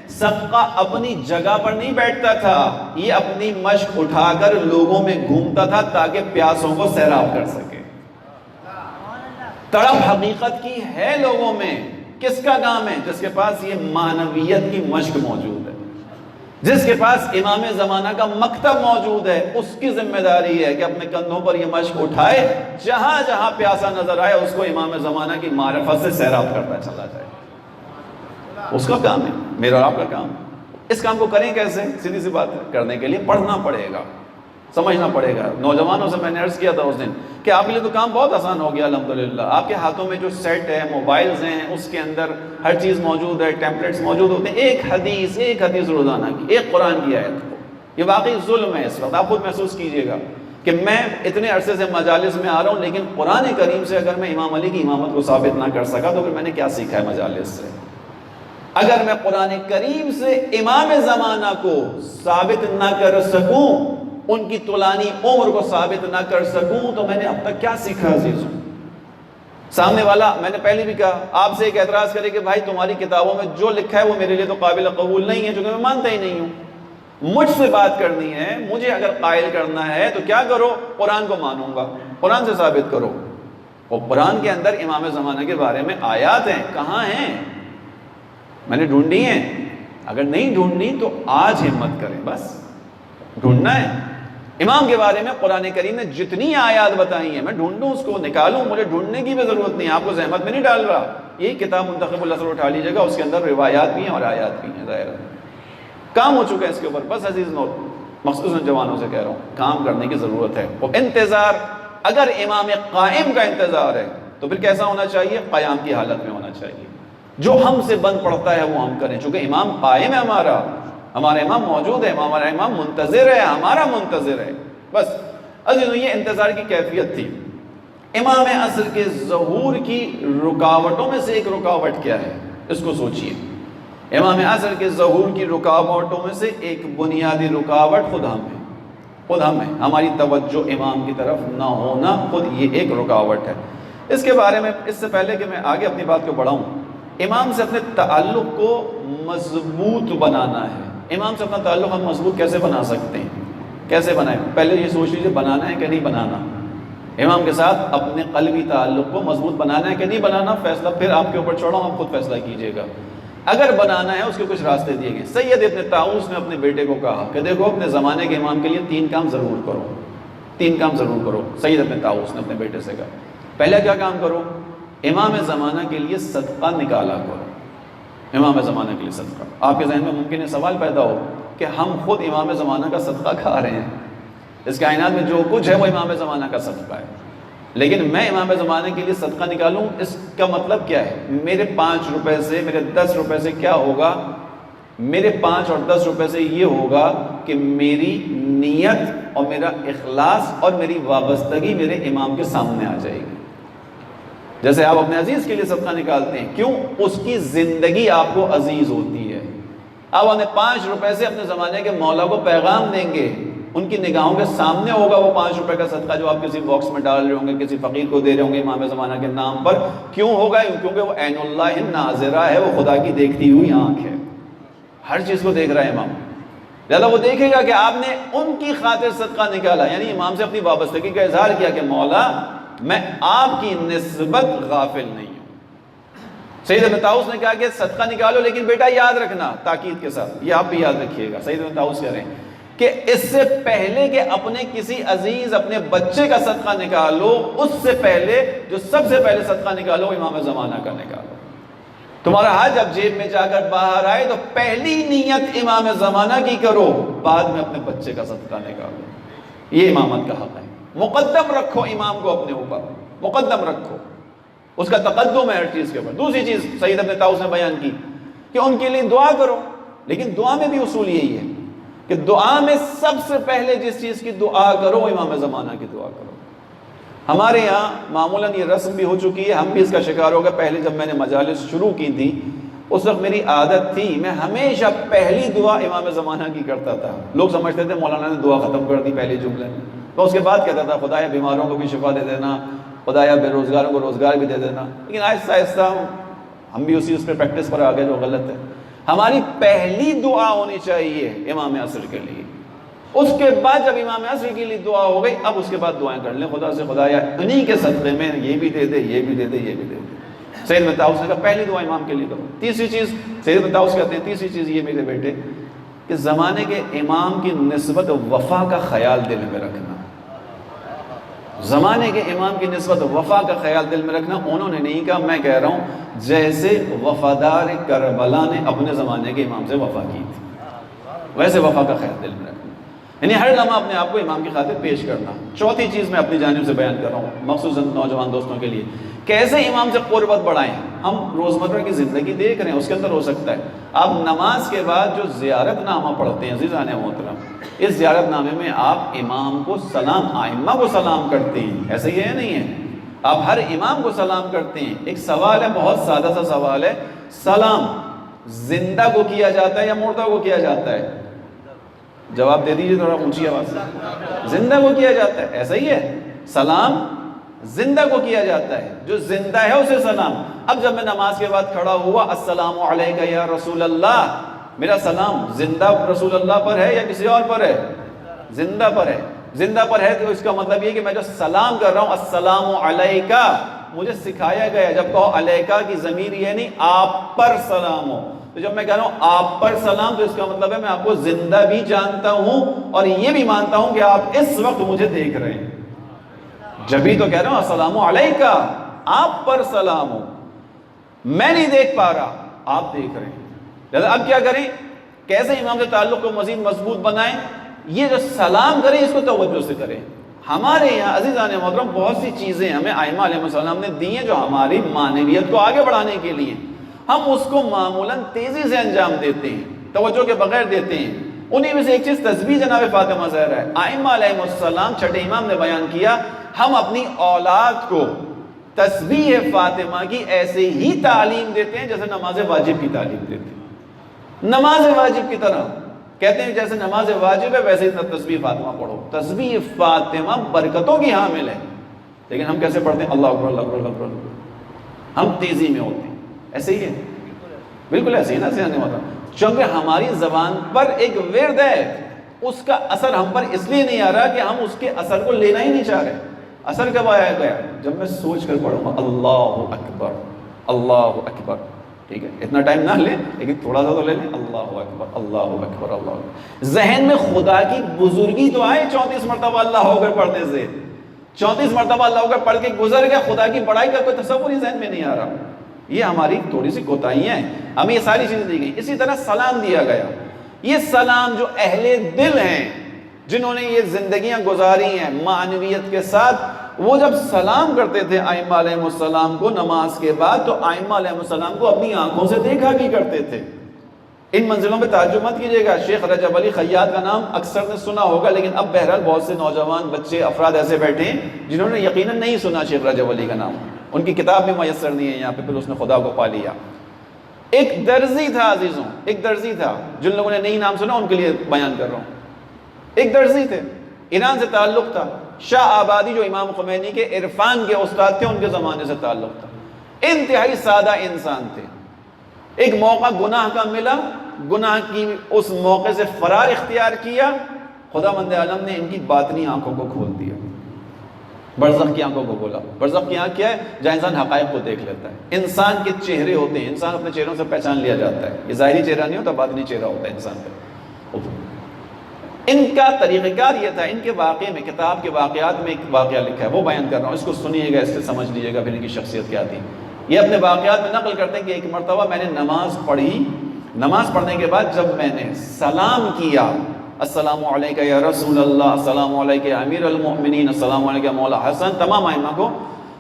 سقا اپنی جگہ پر نہیں بیٹھتا تھا، یہ اپنی مشک اٹھا کر لوگوں میں گھومتا تھا تاکہ پیاسوں کو سیراب کر سکے. تڑپ حقیقت کی ہے لوگوں میں. کس کا کام ہے؟ جس کے پاس یہ معنویت کی مشق موجود ہے، جس کے پاس امام زمانہ کا مکتب موجود ہے. اس کی ذمہ داری ہے کہ اپنے کندھوں پر یہ مشق اٹھائے، جہاں جہاں پیاسا نظر آئے اس کو امام زمانہ کی معرفت سے سیراب کرتا چلا جائے. اس کا کام ہے، میرا اور آپ کا کام. اس کام کو کریں کیسے؟ سیدھی سی بات ہے، کرنے کے لیے پڑھنا پڑے گا، سمجھنا پڑے گا. نوجوانوں سے میں نے عرض کیا تھا اس دن کہ آپ کے لیے تو کام بہت آسان ہو گیا الحمدللہ. آپ کے ہاتھوں میں جو سیٹ ہے، موبائلز ہیں، اس کے اندر ہر چیز موجود ہے، ٹیمپلیٹس موجود ہوتے ہیں. ایک حدیث روزانہ کی، ایک قرآن کی آیت کو. یہ واقعی ظلم ہے. اس وقت آپ خود محسوس کیجئے گا کہ میں اتنے عرصے سے مجالس میں آ رہا ہوں، لیکن قرآن کریم سے اگر میں امام علی کی امامت کو ثابت نہ کر سکا تو پھر میں نے کیا سیکھا ہے مجالس سے؟ اگر میں قرآن کریم سے امام زمانہ کو ثابت نہ کر سکوں، ان کی طولانی عمر کو ثابت نہ کر سکوں، تو میں نے اب تک کیا سیکھا عزیزوں؟ سامنے والا، میں نے پہلے بھی کہا، آپ سے ایک اعتراض کرے کہ بھائی تمہاری کتابوں میں جو لکھا ہے وہ میرے لیے تو قابل قبول نہیں ہے، چونکہ میں مانتا ہی نہیں ہوں. مجھ سے بات کرنی ہے، مجھے اگر قائل کرنا ہے تو کیا کرو؟ قرآن کو مانوں گا، قرآن سے ثابت کرو. اور قرآن کے اندر امام زمانہ کے بارے میں آیات ہیں، کہاں ہیں؟ میں نے ڈھونڈی ہیں. اگر نہیں ڈھونڈی تو آج ہمت کریں، بس ڈھونڈنا ہے. امام کے بارے میں قرآن کریم نے جتنی آیات بتائی ہیں، میں ڈھونڈوں، اس کو نکالوں، مجھے ڈھونڈنے کی بھی ضرورت نہیں. آپ کو زحمت میں نہیں ڈال رہا. یہی کتاب منتخب الاثر اٹھا لیجیے گا، اس کے اندر روایات بھی ہیں اور آیات بھی ہیں. ظاہر ہے کام ہو چکا ہے اس کے اوپر. بس عزیز نوٹ، مخصوصاً جوانوں سے کہہ رہا ہوں، کام کرنے کی ضرورت ہے. وہ انتظار، اگر امام قائم کا انتظار ہے تو پھر کیسا ہونا چاہیے؟ قیام کی حالت میں ہونا چاہیے. جو ہم سے بند پڑتا ہے وہ ہم کریں، چونکہ امام قائم ہے، ہمارا امام موجود ہے، ہمارا امام منتظر ہے، ہمارا منتظر ہے. بس عزیزوں، یہ انتظار کی کیفیت تھی. امام عصر کے ظہور کی رکاوٹوں میں سے ایک رکاوٹ کیا ہے؟ اس کو سوچئے. امام عصر کے ظہور کی رکاوٹوں میں سے ایک بنیادی رکاوٹ خود ہم ہے. ہماری توجہ امام کی طرف نہ ہونا، خود یہ ایک رکاوٹ ہے. اس کے بارے میں، اس سے پہلے کہ میں آگے اپنی بات کو بڑھاؤں، امام سے اپنے تعلق کو مضبوط بنانا ہے. امام سے اپنا تعلق ہم مضبوط کیسے بنا سکتے ہیں؟ کیسے بنائیں؟ پہلے یہ سوچ لیجیے، بنانا ہے کہ نہیں بنانا. امام کے ساتھ اپنے قلبی تعلق کو مضبوط بنانا ہے کہ نہیں بنانا، فیصلہ پھر آپ کے اوپر چھوڑا ہوں، آپ خود فیصلہ کیجئے گا. اگر بنانا ہے، اس کے کچھ راستے دیے گئے. سید ابن طاؤس نے اپنے بیٹے کو کہا کہ دیکھو، اپنے زمانے کے امام کے لیے 3 کام ضرور کرو. 3 کام ضرور کرو. سید ابن طاؤس نے اپنے بیٹے سے کہا، پہلا کیا کام کرو؟ امام زمانہ کے لیے صدقہ نکالا کرو. امام زمانہ کے لیے صدقہ. آپ کے ذہن میں ممکن ہے سوال پیدا ہو کہ ہم خود امام زمانہ کا صدقہ کھا رہے ہیں، اس کائنات میں جو کچھ ہے وہ امام زمانہ کا صدقہ ہے، لیکن میں امام زمانے کے لیے صدقہ نکالوں، اس کا مطلب کیا ہے؟ میرے 5 روپے سے، میرے 10 روپے سے کیا ہوگا؟ میرے 5 اور 10 روپے سے یہ ہوگا کہ میری نیت اور میرا اخلاص اور میری وابستگی میرے امام کے سامنے آ جائے گی. جیسے آپ اپنے عزیز کے لیے صدقہ نکالتے ہیں، کیوں؟ اس کی زندگی آپ کو عزیز ہوتی ہے. آپ اپنے 5 روپے سے اپنے زمانے کے مولا کو پیغام دیں گے، ان کی نگاہوں کے سامنے ہوگا وہ 5 روپے کا صدقہ جو آپ کسی باکس میں ڈال رہے ہوں گے، کسی فقیر کو دے رہے ہوں گے امام زمانہ کے نام پر. کیوں ہوگا؟ کیونکہ وہ عین اللہ ناظرہ ہے، وہ خدا کی دیکھتی ہوئی آنکھ ہے، ہر چیز کو دیکھ رہا ہے امام. لہذا وہ دیکھے گا کہ آپ نے ان کی خاطر صدقہ نکالا، یعنی امام سے اپنی وابستگی کا اظہار کیا کہ مولا میں آپ کی نسبت غافل نہیں ہوں. سید ابن طاؤس نے کہا کہ صدقہ نکالو، لیکن بیٹا یاد رکھنا، تاکید کے ساتھ، یہ آپ بھی یاد رکھیے گا. سید ابن طاؤس کہہ رہے ہیں کہ اس سے پہلے کہ اپنے کسی عزیز، اپنے بچے کا صدقہ نکالو، اس سے پہلے جو سب سے پہلے صدقہ نکالو امام زمانہ کا نکالو. تمہارا ہاتھ جب جیب میں جا کر باہر آئے تو پہلی نیت امام زمانہ کی کرو، بعد میں اپنے بچے کا صدقہ نکالو. یہ امامت کا حق ہے. مقدم رکھو امام کو اپنے اوپر، مقدم رکھو، اس کا تقدم ہے ہر چیز کے اوپر. دوسری چیز سید ابن طاؤس نے بیان کی کہ ان کے لیے دعا کرو، لیکن دعا میں بھی اصول یہی ہے کہ دعا میں سب سے پہلے جس چیز کی دعا کرو امام زمانہ کی دعا کرو. ہمارے یہاں معمولاً یہ رسم بھی ہو چکی ہے، ہم بھی اس کا شکار ہو گئے. پہلے جب میں نے مجالس شروع کی تھی اس وقت میری عادت تھی، میں ہمیشہ پہلی دعا امام زمانہ کی کرتا تھا. لوگ سمجھتے تھے مولانا نے دعا ختم کر دی پہلے جملے میں. تو اس کے بعد کہتا تھا خدایا بیماروں کو بھی شفا دے دینا، خدایا بے روزگاروں کو روزگار بھی دے دینا. لیکن آہستہ آہستہ ہم بھی اسی اس پہ پریکٹس پر آگے، جو غلط ہے. ہماری پہلی دعا ہونی چاہیے امام عصر کے لیے. اس کے بعد جب امام عصر کے لیے دعا ہو گئی، اب اس کے بعد دعائیں کر لیں خدا سے، خدایا انہی کے صدقے میں یہ بھی دے دے، یہ بھی دے دے، یہ بھی دے دے۔ سید بن طاؤس نے کہا پہلی دعا امام کے لیے کرو۔ تیسری چیز سید بن طاؤس کہتے ہیں، تیسری چیز یہ میرے بیٹے کہ زمانے کے امام کی نسبت وفا کا خیال دل میں رکھنا، زمانے کے امام کی نسبت وفا کا خیال دل میں رکھنا۔ انہوں نے نہیں کہا، میں کہہ رہا ہوں جیسے وفادار کربلا نے اپنے زمانے کے امام سے وفا کی تھی، ویسے وفا کا خیال دل میں رکھنا، یعنی ہر لمحہ اپنے آپ کو امام کی خاطر پیش کرنا۔ چوتھی چیز میں اپنی جانب سے بیان کر رہا ہوں مخصوصاً نوجوان دوستوں کے لیے، کیسے امام سے قربت بڑھائیں۔ ہم روزمرہ کی زندگی دیکھ رہے ہیں، اس کے اندر ہو سکتا ہے آپ نماز کے بعد جو زیارت نامہ پڑھتے ہیں عزیزان محترم، اس زیارت نامے میں آپ امام کو سلام، ائمہ کو سلام کرتے ہیں، ایسا ہی ہے نہیں ہے؟ آپ ہر امام کو سلام کرتے ہیں۔ ایک سوال ہے، بہت سادہ سا سوال ہے، سلام زندہ کو کیا جاتا ہے یا مردہ کو کیا جاتا ہے؟ جواب دے دیجیے تھوڑا اونچی آواز سے۔ زندہ کو کیا جاتا ہے، ایسا ہی ہے؟ سلام زندہ کو کیا جاتا ہے، جو زندہ ہے اسے سلام۔ اب جب میں نماز کے بعد کھڑا ہوا، السلام علیکہ یا رسول اللہ، میرا سلام زندہ رسول اللہ پر ہے یا کسی اور پر ہے؟ زندہ پر ہے۔ زندہ پر ہے تو اس کا مطلب یہ کہ میں جو سلام کر رہا ہوں السلام علیکہ، مجھے سکھایا گیا جب کہو علیکہ کی ضمیر یہ نہیں آپ پر سلام ہو، تو جب میں کہہ رہا ہوں آپ پر سلام تو اس کا مطلب ہے میں آپ کو زندہ بھی جانتا ہوں اور یہ بھی مانتا ہوں کہ آپ اس وقت مجھے دیکھ رہے ہیں، جبھی تو کہہ رہا ہوں السلام علیکہ، آپ پر سلام ہو، میں نہیں دیکھ پا رہا، آپ دیکھ رہے ہیں۔ لہذا اب کیا کریں، کیسے امام سے تعلق کو مزید مضبوط بنائیں؟ یہ جو سلام کریں اس کو توجہ سے کریں۔ ہمارے یہاں عزیزان محترم بہت سی چیزیں ہمیں ائمہ علیہ السلام نے دی ہیں جو ہماری معنویت کو آگے بڑھانے کے لیے، ہم اس کو معمولاً تیزی سے انجام دیتے ہیں، توجہ کے بغیر دیتے ہیں۔ انہی میں سے ایک چیز تسبیح جناب فاطمہ زہرا ہے۔ ائمہ علیہ السلام چھٹے امام نے بیان کیا، ہم اپنی اولاد کو تسبیح فاطمہ کی ایسے ہی تعلیم دیتے ہیں جیسے نماز واجب کی تعلیم دیتے ہیں، نماز واجب کی طرح کہتے ہیں جیسے نماز واجب ہے ویسے ہی تسبیح فاطمہ پڑھو۔ تسبیح فاطمہ برکتوں کی حامل ہے، لیکن ہم کیسے پڑھتے ہیں؟ اللہ اکبر اللہ اکبر اللہ اکبر، ہم تیزی میں ہوتے ہیں، ایسے ہی ہے، بالکل ایسے ہی نا سیانے ہوتا، چونکہ ہماری زبان پر ایک ورد ہے، اس کا اثر ہم پر اس لیے نہیں آ رہا کہ ہم اس کے اثر کو لینا ہی نہیں چاہ رہے۔ اثر کب آیا گیا؟ جب میں سوچ کر پڑھوں گا اللہ اکبر اللہ اکبر، ٹھیک ہے، اتنا ٹائم نہ لیں لیکن تھوڑا سا تو لے لیں، اللہ اکبر اللہ اکبر اللہ اکبر، ذہن میں خدا کی بزرگی تو آئے 34 مرتبہ اللہ ہو کر پڑھنے سے، 34 مرتبہ اللہ ہو کر پڑھ کے گزر گیا، خدا کی بڑائی کا کوئی تصور ہی ذہن میں نہیں آ رہا۔ یہ ہماری تھوڑی سی کوتاہیاں ہیں، ہمیں یہ ساری چیزیں دی گئی۔ اسی طرح سلام دیا گیا، یہ سلام جو اہل دل ہیں جنہوں نے یہ زندگیاں گزاری ہیں معنویت کے ساتھ، وہ جب سلام کرتے تھے ائمہ علیہ السلام کو نماز کے بعد تو ائمہ علیہ السلام کو اپنی آنکھوں سے دیکھا بھی کرتے تھے۔ ان منزلوں پہ تعجب مت کیجیے گا، شیخ رجب علی خیاط کا نام اکثر نے سنا ہوگا، لیکن اب بہرحال بہت سے نوجوان بچے افراد ایسے بیٹھے ہیں جنہوں نے یقیناً نہیں سنا شیخ رجب علی کا نام، ان کی کتاب بھی میسر نہیں ہے یہاں پہ، پھر اس نے خدا کو پا لیا۔ ایک درزی تھا عزیزوں، ایک درزی تھا، جن لوگوں نے نہیں نام سنا ان کے لیے بیان کر رہا ہوں۔ ایک درزی تھے، ایران سے تعلق تھا، شاہ آبادی جو امام خمینی کے عرفان کے استاد تھے ان کے زمانے سے تعلق تھا، انتہائی سادہ انسان تھے۔ ایک موقع گناہ کا ملا، گناہ کی اس موقع سے فرار اختیار کیا، خداوند عالم نے ان کی باطنی آنکھوں کو کھول دیا، برزخ کی آنکھوں کو کھولا۔ برزخ کی آنکھ کیا ہے؟ جہاں انسان حقائق کو دیکھ لیتا ہے، انسان کے چہرے ہوتے ہیں، انسان اپنے چہروں سے پہچان لیا جاتا ہے، یہ ظاہری چہرہ نہیں ہوتا، باطنی چہرہ ہوتا ہے انسان کا۔ ان کا طریقہ کار یہ تھا، ان کے واقعے میں کتاب کے واقعات میں ایک واقعہ لکھا ہے، وہ بیان کر رہا ہوں، اس کو سنیے گا، اس سے سمجھ لیجیے گا پھر ان کی شخصیت کیا تھی۔ یہ اپنے واقعات میں نقل کرتے ہیں کہ ایک مرتبہ میں نے نماز پڑھی، نماز پڑھنے کے بعد جب میں نے سلام کیا، السلام علیکہ یا رسول اللہ، السلام علیکہ یا امیر المؤمنین، السلام علیکہ مولا حسن، تمام ائمہ کو،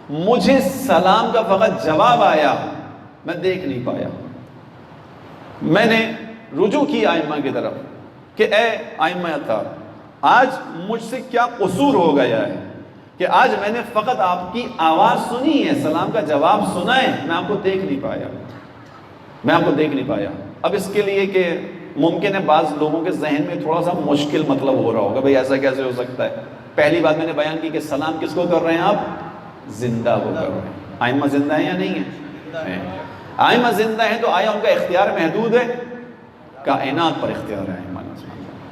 مجھے سلام کا فقط جواب آیا، میں دیکھ نہیں پایا۔ میں نے رجوع کی ائمہ کی طرف کہ اے ائمہ اطہار، آج مجھ سے کیا قصور ہو گیا ہے کہ آج میں نے فقط آپ کی آواز سنی ہے، سلام کا جواب سنا ہے، میں آپ کو دیکھ نہیں پایا، میں آپ کو دیکھ نہیں پایا۔ اب اس کے لیے کہ ممکن ہے بعض لوگوں کے ذہن میں تھوڑا سا مشکل مطلب ہو رہا ہوگا، بھئی ایسا کیسے ہو سکتا ہے؟ پہلی بات میں نے بیان کی کہ سلام کس کو کر رہے ہیں آپ؟ زندہ کو کر رہے ہیں۔ ائمہ زندہ ہیں یا نہیں ہیں؟ ائمہ زندہ ہیں تو آیا ان کا اختیار محدود ہے؟ کائنات پر اختیار ہے ائمہ،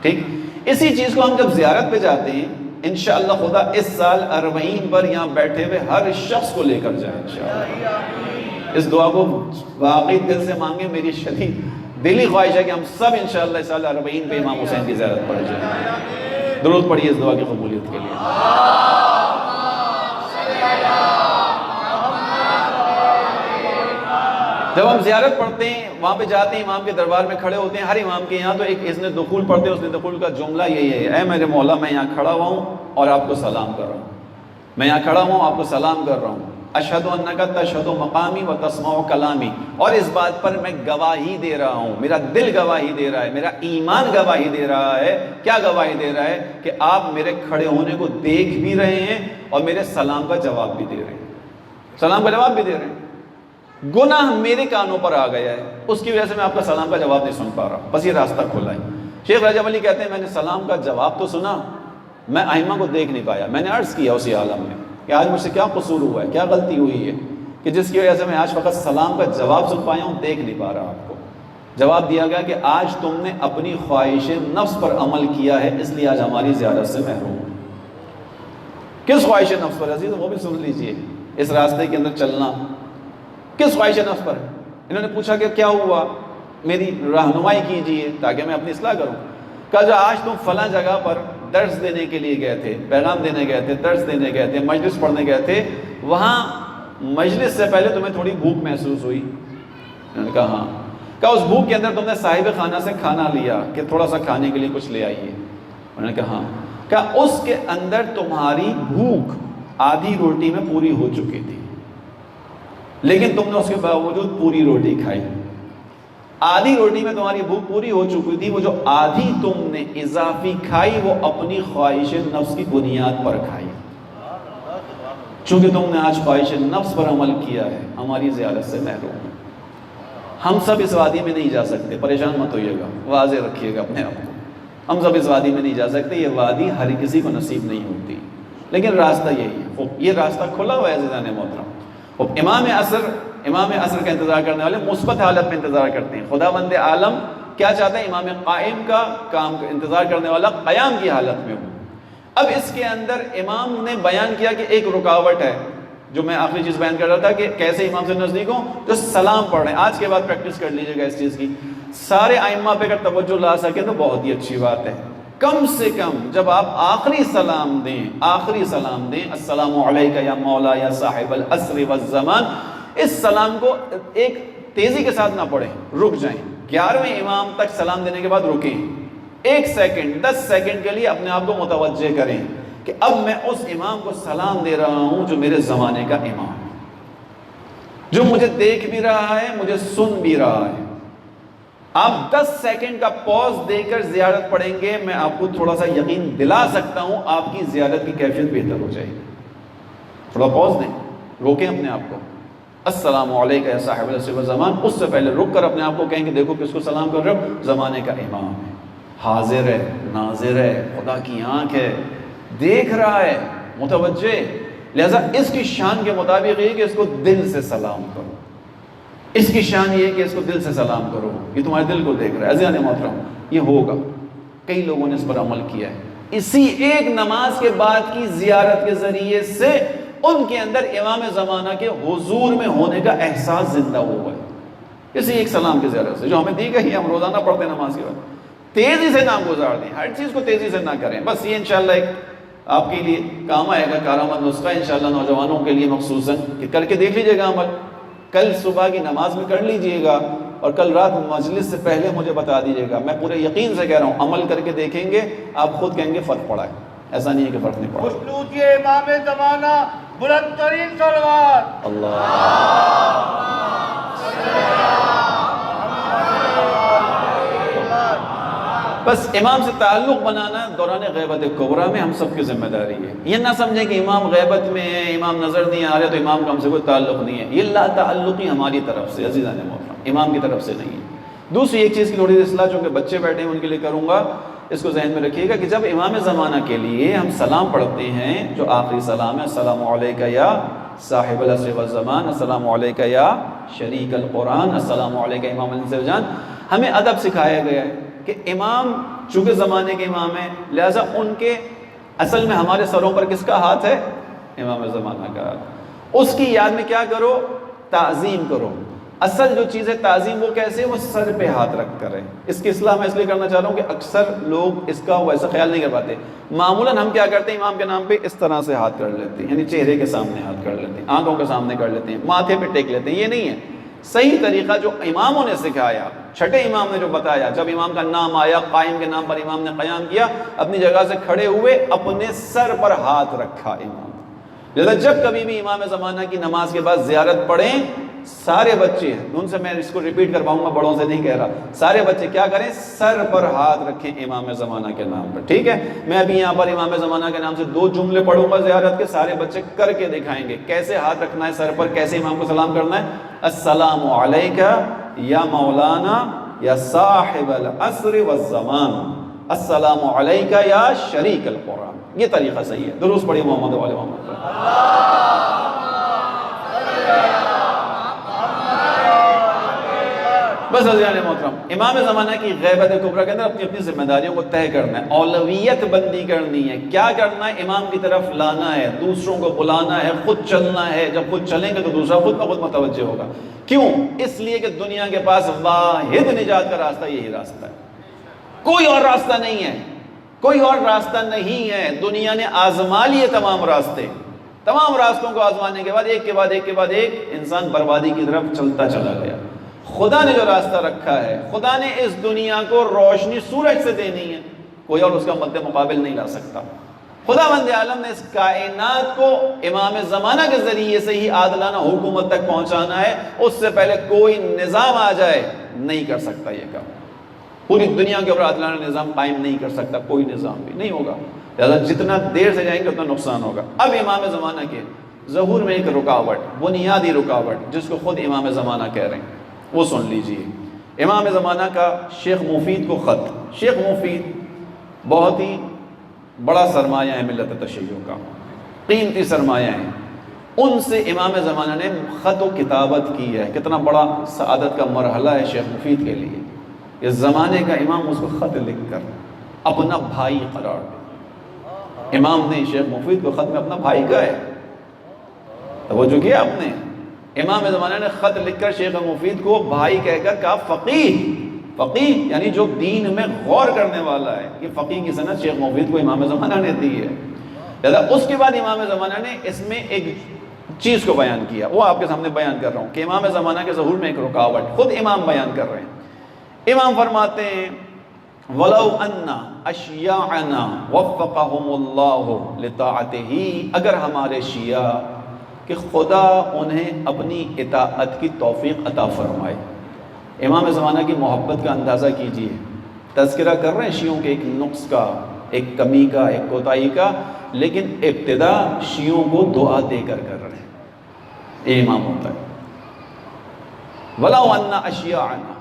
ٹھیک؟ اسی چیز کو ہم جب زیارت پہ جاتے ہیں انشاءاللہ خدا اس سال 40 پر یہاں بیٹھے ہوئے ہر شخص کو لے کر جائیں انشاءاللہ۔ اس دعا کو واقعی دل سے مانگیں، میری شدید دلی خواہش ہے کہ ہم سب انشاءاللہ اس سال 40 پہ امام حسین کی زیارت پڑھ جائیں۔ درود پڑھیے اس دعا کی قبولیت کے لیے۔ جب ہم زیارت پڑھتے ہیں، وہاں پہ جاتے ہیں، امام کے دربار میں کھڑے ہوتے ہیں، ہر امام کے یہاں تو ایک اذن دخول پڑھتے ہیں، اس نے دخول کا جملہ یہی ہے، اے میرے مولا میں یہاں کھڑا ہوا ہوں اور آپ کو سلام کر رہا ہوں، میں یہاں کھڑا ہوں آپ کو سلام کر رہا ہوں، اشہد انک تشہد مقامی و تسمع کلامی، اور اس بات پر میں گواہی دے رہا ہوں، میرا دل گواہی دے رہا ہے، میرا ایمان گواہی دے رہا ہے، کیا گواہی دے رہا ہے کہ آپ میرے کھڑے ہونے کو دیکھ بھی رہے ہیں اور میرے سلام کا جواب بھی دے رہے ہیں، سلام کا جواب بھی دے رہے ہیں۔ گناہ میرے کانوں پر آ گیا ہے، اس کی وجہ سے میں آپ کا سلام کا جواب نہیں سن پا رہا، بس یہ راستہ کھولا ہے۔ شیخ رجب علی کہتے ہیں میں نے سلام کا جواب تو سنا، میں ائمہ کو دیکھ نہیں پایا۔ میں نے عرض کیا اسی عالم میں کہ آج مجھ سے کیا قصور ہوا ہے، کیا غلطی ہوئی ہے کہ جس کی وجہ سے میں آج فقط سلام کا جواب سن پایا ہوں، دیکھ نہیں پا رہا آپ کو۔ جواب دیا گیا کہ آج تم نے اپنی خواہش نفس پر عمل کیا ہے، اس لیے آج ہماری زیارت سے محروم ہو۔ کس خواہش نفس پر عزیز، وہ بھی سن لیجئے، اس راستے کے اندر چلنا کس خواہش نفس پر؟ انہوں نے پوچھا کہ کیا ہوا، میری رہنمائی کیجئے تاکہ میں اپنی اصلاح کروں۔ کہا جو آج تم فلاں جگہ پر درس دینے کے لیے گئے تھے، پیغام دینے گئے تھے، درس دینے گئے تھے، مجلس پڑھنے گئے تھے، وہاں مجلس سے پہلے تمہیں تھوڑی بھوک محسوس ہوئی؟ انہوں نے کہا ہاں۔ کہا اس بھوک کے اندر تم نے صاحب خانہ سے کھانا لیا کہ تھوڑا سا کھانے کے لیے کچھ لے آئیے؟ انہوں نے کہا ہاں۔ کہا اس کے اندر تمہاری بھوک آدھی روٹی میں پوری ہو چکی تھی، لیکن تم نے اس کے باوجود پوری روٹی کھائی۔ آدھی روٹی میں تمہاری بھوک پوری ہو چکی تھی، وہ جو آدھی تم نے اضافی کھائی وہ اپنی خواہش نفس کی بنیاد پر کھائی۔ چونکہ تم نے آج خواہش نفس پر عمل کیا ہے، ہماری زیارت سے محروم ہے۔ ہم سب اس وادی میں نہیں جا سکتے، پریشان مت ہوئیے گا، واضح رکھیے گا اپنے آپ کو، ہم سب اس وادی میں نہیں جا سکتے، یہ وادی ہر کسی کو نصیب نہیں ہوتی، لیکن راستہ یہی ہے، یہ راستہ کھلا ہوا ہے عزیزان محترم۔ امام عصر کا انتظار کرنے والے مثبت حالت میں انتظار کرتے ہیں۔ خداوند عالم کیا چاہتا ہے؟ امام قائم کا کام انتظار کرنے والا قیام کی حالت میں ہو۔ اب اس کے اندر امام نے بیان کیا کہ ایک رکاوٹ ہے، جو میں آخری چیز بیان کر رہا تھا کہ کیسے امام سے نزدیک ہوں، جو سلام پڑھ رہے ہیں۔ آج کے بعد پریکٹس کر لیجئے گا اس چیز کی، سارے ائمہ پہ اگر توجہ لا سکیں تو بہت ہی اچھی بات ہے۔ کم سے کم جب آپ آخری سلام دیں السلام علیکہ یا مولا یا صاحب العصر والزمان، اس سلام کو ایک تیزی کے ساتھ نہ پڑھیں، رک جائیں۔ 11ویں امام تک سلام دینے کے بعد رکیں، 1 سیکنڈ 10 سیکنڈ کے لیے اپنے آپ کو متوجہ کریں کہ اب میں اس امام کو سلام دے رہا ہوں جو میرے زمانے کا امام ہے، جو مجھے دیکھ بھی رہا ہے، مجھے سن بھی رہا ہے۔ آپ 10 سیکنڈ کا پوز دے کر زیارت پڑھیں گے، میں آپ کو تھوڑا سا یقین دلا سکتا ہوں آپ کی زیارت کی کیفیت بہتر ہو جائے گی۔ تھوڑا پوز دیں، روکیں اپنے آپ کو، السلام علیکہ یا صاحب العصر والزمان، اس سے پہلے رک کر اپنے آپ کو کہیں کہ دیکھو کس کو سلام کر رہے ہو، زمانے کا امام ہے، حاضر ہے، ناظر ہے، خدا کی آنکھ ہے، دیکھ رہا ہے، متوجہ، لہذا اس کی شان کے مطابق یہ کہ اس کو دل سے سلام کرو، اس کی شان یہ ہے کہ اس کو دل سے سلام کرو، یہ تمہارے دل کو دیکھ رہا ہے۔ عزیزان محترم، یہ ہوگا، کئی لوگوں نے اس پر عمل کیا ہے، اسی ایک نماز کے بعد کی زیارت کے ذریعے سے ان کے اندر امام زمانہ کے حضور میں ہونے کا احساس زندہ ہوا ہے، اسی ایک سلام کی زیارت سے جو ہمیں دی گئی ہے۔ ہم روزانہ پڑھتے ہیں نماز کے بعد، تیزی سے نہ گزار دیں، ہر چیز کو تیزی سے نہ کریں، بس یہ انشاءاللہ ایک آپ کے لیے کام آئے گا، کارآمد نسخہ انشاءاللہ نوجوانوں کے لیے مخصوصاً، کہ کر کے دیکھ لیجئے گا عمل، کل صبح کی نماز میں کر لیجئے گا، اور کل رات مجلس سے پہلے مجھے بتا دیجئے گا، میں پورے یقین سے کہہ رہا ہوں، عمل کر کے دیکھیں گے آپ خود کہیں گے فرق پڑا ہے، ایسا نہیں ہے کہ فرق نہیں پڑا۔ خوشنودی امام زمانہ، بلند ترین صلوات۔ بس امام سے تعلق بنانا دوران غیبت کبریٰ میں ہم سب کی ذمہ داری ہے۔ یہ نہ سمجھیں کہ امام غیبت میں ہے، امام نظر نہیں آ رہے تو امام کا ہم سے کوئی تعلق نہیں ہے، یہ لا تعلقی ہماری طرف سے، عزیزان محترم، امام کی طرف سے نہیں ہے۔ دوسری ایک چیز کی تھوڑی سی اصلاح، چونکہ بچے بیٹھے ہیں ان کے لیے کروں گا، اس کو ذہن میں رکھیے گا کہ جب امام زمانہ کے لیے ہم سلام پڑھتے ہیں، جو آخری سلام ہے، السلام علیکہ یا صاحب العصر والزمان، السلام علیکہ یا شریک القرآن، السلام علیکہ امام الانس والجان، ہمیں ادب سکھایا گیا ہے کہ امام چونکہ زمانے کے امام ہیں، لہٰذا ان کے اصل میں ہمارے سروں پر کس کا ہاتھ ہے؟ امام زمانہ کا ہاتھ۔ اس کی یاد میں کیا کرو؟ تعظیم کرو۔ اصل جو چیز ہے تعظیم، وہ کیسے؟ وہ سر پہ ہاتھ رکھ کر ہے۔ اس کی اصلاح میں اس لیے کرنا چاہ رہا ہوں کہ اکثر لوگ اس کا ویسا خیال نہیں کر پاتے۔ معمولاً ہم کیا کرتے ہیں؟ امام کے نام پہ اس طرح سے ہاتھ کر لیتے ہیں، یعنی چہرے کے سامنے ہاتھ کر لیتے ہیں، آنکھوں کے سامنے کر لیتے ہیں، ماتھے پہ ٹیک لیتے ہیں۔ یہ نہیں ہے صحیح طریقہ جو اماموں نے سکھایا، چھٹے امام نے جو بتایا۔ جب امام کا نام آیا، قائم کے نام پر امام نے قیام کیا، اپنی جگہ سے کھڑے ہوئے، اپنے سر پر ہاتھ رکھا امام۔ لہذا جب کبھی بھی امام زمانہ کی نماز کے بعد زیارت پڑھیں، سارے بچے، ان سے میں اس کو ریپیٹ کرواؤں گا، بڑوں سے نہیں کہہ رہا، سارے بچے کیا کریں؟ سر پر ہاتھ رکھیں امام زمانہ کے نام پر، ٹھیک ہے؟ میں ابھی یہاں پر امام زمانہ کے نام سے 2 جملے پڑھوں گا زیارت کے، سارے بچے کر کے دکھائیں گے کیسے ہاتھ رکھنا ہے سر پر، کیسے امام کو سلام کرنا ہے۔ السلام علیکہ یا مولانا یا صاحب العصر والزمان، السلام علیکہ یا شریک القرآن۔ یہ طریقہ صحیح ہے۔ درود پڑھیے محمد والے محمد پر۔ بس عزیزان محترم، امام زمانہ کی غیبت کبریٰ کے اندر اپنی اپنی ذمہ داریوں کو طے کرنا ہے، اولویت بندی کرنی ہے۔ کیا کرنا ہے؟ امام کی طرف لانا ہے، دوسروں کو بلانا ہے، خود چلنا ہے۔ جب خود چلیں گے تو دوسرا خود بخود متوجہ ہوگا۔ کیوں؟ اس لیے کہ دنیا کے پاس واحد نجات کا راستہ یہی راستہ ہے، کوئی اور راستہ نہیں ہے، کوئی اور راستہ نہیں ہے۔ دنیا نے آزما لیے تمام راستے، تمام راستوں کو آزمانے کے بعد ایک کے بعد ایک کے بعد ایک انسان بربادی کی طرف چلتا چلا گیا۔ خدا نے جو راستہ رکھا ہے، خدا نے اس دنیا کو روشنی سورج سے دینی ہے، کوئی اور اس کا مد مقابل نہیں لا سکتا۔ خداوند عالم نے اس کائنات کو امام زمانہ کے ذریعے سے ہی عادلانہ حکومت تک پہنچانا ہے۔ اس سے پہلے کوئی نظام آ جائے نہیں کر سکتا یہ کام، پوری دنیا کے اوپر عادلانہ نظام قائم نہیں کر سکتا، کوئی نظام بھی نہیں ہوگا۔ لہذا جتنا دیر سے جائیں گے اتنا نقصان ہوگا۔ اب امام زمانہ کے ظہور میں ایک رکاوٹ، بنیادی رکاوٹ، جس کو خود امام زمانہ کہہ رہے ہیں، وہ سن لیجئے۔ امام زمانہ کا شیخ مفید کو خط۔ شیخ مفید بہت ہی بڑا سرمایہ ہے ملت تشیع کا، قیمتی سرمایہ ہے۔ ان سے امام زمانہ نے خط و کتابت کی ہے۔ کتنا بڑا سعادت کا مرحلہ ہے شیخ مفید کے لیے، اس زمانے کا امام اس کو خط لکھ کر اپنا بھائی قرار دے۔ امام نے شیخ مفید کو خط میں اپنا بھائی کہا ہے، توجہ کیا آپ نے؟ امام زمانہ نے خط لکھ کر شیخ مفید کو بھائی کہہ کر کہا فقیہ، فقیہ یعنی جو دین میں غور کرنے والا ہے۔ یہ فقیہ کی سند شیخ مفید کو امام زمانہ نے دی ہے۔ لہذا اس کے بعد امام زمانہ نے اس میں ایک چیز کو بیان کیا، وہ آپ کے سامنے بیان کر رہا ہوں کہ امام زمانہ کے ظہور میں ایک رکاوٹ خود امام بیان کر رہے ہیں۔ امام فرماتے ہیں وَلَوْ أَنَّ أَشْيَاعَنَا وَفَّقَهُمُ اللَّهُ لِطَاعَتِهِ، اگر ہمارے شیعہ کہ خدا انہیں اپنی اطاعت کی توفیق عطا فرمائے۔ امام زمانہ کی محبت کا اندازہ کیجئے، تذکرہ کر رہے ہیں شیعوں کے ایک نقص کا، ایک کمی کا، ایک کوتاہی کا، لیکن ابتدا شیعوں کو دعا دے کر کر رہے ہیں۔ یہ امام ہوتا ہے۔ وَلَوْ أَنَّ أَشْيَاعَنَا،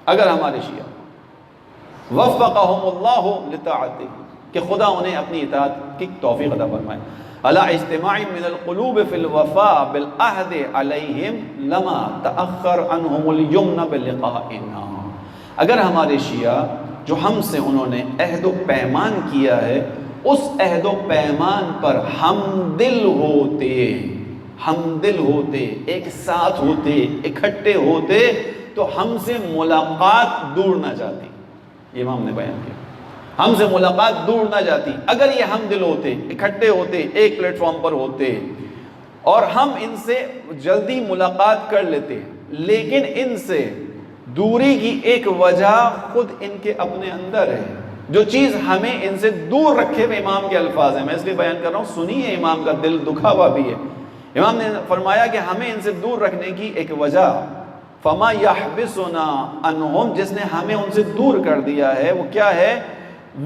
اگر ہمارے شیعہ وَفَّقَهُمُ اللَّهُ لِطَاعَتِهِ کہ خدا انہیں اپنی اطاعت کی توفیق عطا فرمائے، عَلَى اجتماع من القلوب فی الوفاء بالعہد علیہم لما تأخر عنہم اليمن بلقائنا، اگر ہمارے شیعہ جو ہم سے انہوں نے عہد و پیمان کیا ہے، اس عہد و پیمان پر ہم دل ہوتے، ایک ساتھ ہوتے، اکٹھے ہوتے تو ہم سے ملاقات دور نہ جاتی۔ یہ امام نے بیان کیا، ہم سے ملاقات دور نہ جاتی۔ اگر یہ ہم دل ہوتے، اکٹھے ہوتے، ایک پلیٹ فارم پر ہوتے اور ہم ان سے جلدی ملاقات کر لیتے، لیکن ان سے دوری کی ایک وجہ خود ان کے اپنے اندر ہے۔ جو چیز ہمیں ان سے دور رکھے ہوئے امام کے الفاظ ہیں، میں اس لیے بیان کر رہا ہوں، سنیے، امام کا دل دکھا ہوا بھی ہے۔ امام نے فرمایا کہ ہمیں ان سے دور رکھنے کی ایک وجہ فما یحبسنا عنہم، جس نے ہمیں ان سے دور کر دیا ہے، وہ کیا ہے؟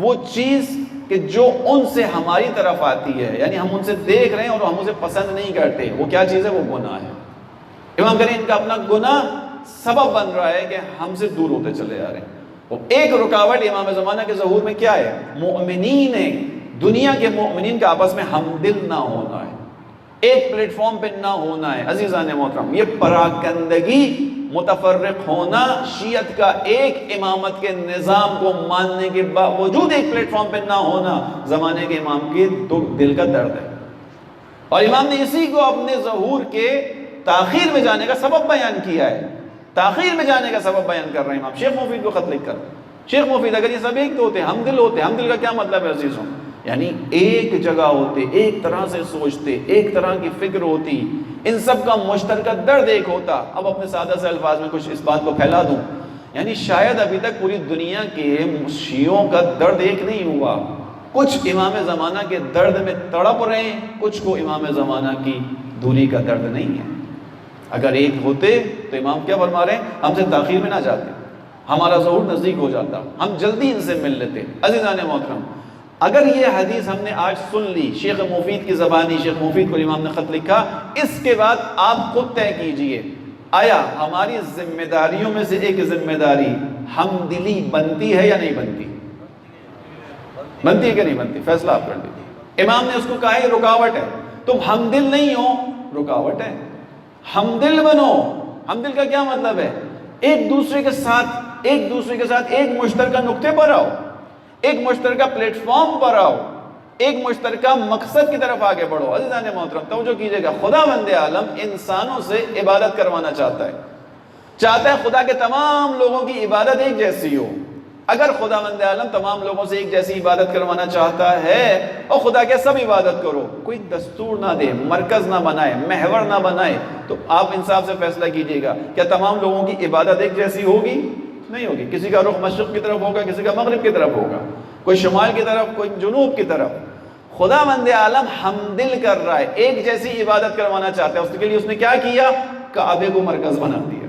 وہ چیز کہ جو ان سے ہماری طرف آتی ہے، یعنی ہم ان سے دیکھ رہے ہیں اور ہم اسے پسند نہیں کرتے، وہ کیا چیز ہے؟ وہ گناہ ہے۔ امام کہتے ہیں ان کا اپنا گناہ سبب بن رہا ہے کہ ہم سے دور ہوتے چلے جا رہے ہیں۔ اور ایک رکاوٹ امام زمانہ کے ظہور میں کیا ہے؟ مومنین، دنیا کے مومنین کا آپس میں ہم دل نہ ہونا ہے، ایک پلیٹ فارم پہ نہ ہونا ہے عزیزان محترم. یہ پراکندگی، متفرق ہونا، شیعت کا ایک امامت کے نظام کو ماننے کے باوجود ایک پلیٹ فارم پہ نہ ہونا زمانے کے امام کے دل کا درد ہے. اور امام نے اسی کو اپنے ظہور کے تاخیر میں جانے کا سبب بیان کیا ہے. تاخیر میں جانے کا سبب بیان کر رہے ہیں امام. شیخ مفید کو خط لکھ کر، شیخ مفید اگر یہ سب ایک تو ہوتے، ہم دل ہوتے، ہم دل کا کیا مطلب ہے عزیزوں؟ یعنی ایک جگہ ہوتے، ایک طرح سے سوچتے، ایک طرح کی فکر ہوتی، ان سب کا مشترکہ درد ایک ہوتا. اب اپنے سادہ سے الفاظ میں کچھ اس بات کو پھیلا دوں، یعنی شاید ابھی تک پوری دنیا کے شیعوں کا درد ایک نہیں ہوا. کچھ امام زمانہ کے درد میں تڑپ رہے ہیں، کچھ کو امام زمانہ کی دوری کا درد نہیں ہے. اگر ایک ہوتے تو امام کیا فرما رہے ہیں؟ ہم سے تاخیر میں نہ جاتے، ہمارا ظہور نزدیک ہو جاتا، ہم جلدی ان سے مل لیتے. عزیزان محترم، اگر یہ حدیث ہم نے آج سن لی شیخ مفید کی زبانی، شیخ مفید کو امام نے خط لکھا، اس کے بعد آپ خود طے کیجئے آیا ہماری ذمہ داریوں میں سے ایک ذمہ داری ہم دلی بنتی ہے یا نہیں بنتی؟ بنتی ہے کہ نہیں بنتی؟ فیصلہ آپ کر دیجیے. امام نے اس کو کہا یہ رکاوٹ ہے، تم ہم دل نہیں ہو، رکاوٹ ہے. ہم دل بنو. ہم دل کا کیا مطلب ہے؟ ایک دوسرے کے ساتھ ایک مشترکہ نقطے پر آؤ، ایک مشترکہ پلیٹ فارم پر آؤ، ایک مشترکہ مقصد کی طرف آگے بڑھو. عزیزان محترم توجہ کیجئے گا، خداوند عالم انسانوں سے عبادت کروانا چاہتا ہے خدا کے تمام لوگوں کی عبادت ایک جیسی ہو. اگر خداوند عالم تمام لوگوں سے ایک جیسی عبادت کروانا چاہتا ہے اور خدا کے سب عبادت کرو، کوئی دستور نہ دے، مرکز نہ بنائے، محور نہ بنائے، تو آپ انصاف سے فیصلہ کیجئے گا کیا تمام لوگوں کی عبادت ایک جیسی ہوگی؟ نہیں ہوگی. کسی کا رخ مشرق کی طرف ہوگا، کسی کا مغرب کی طرف ہوگا، کوئی شمال کی طرف، کوئی جنوب کی طرف. خداوند عالم ہمدل کر رہا ہے، ایک جیسی عبادت کروانا چاہتا ہے. اس کے لیے اس نے کیا کیا؟ کعبے کو مرکز بنا دیا.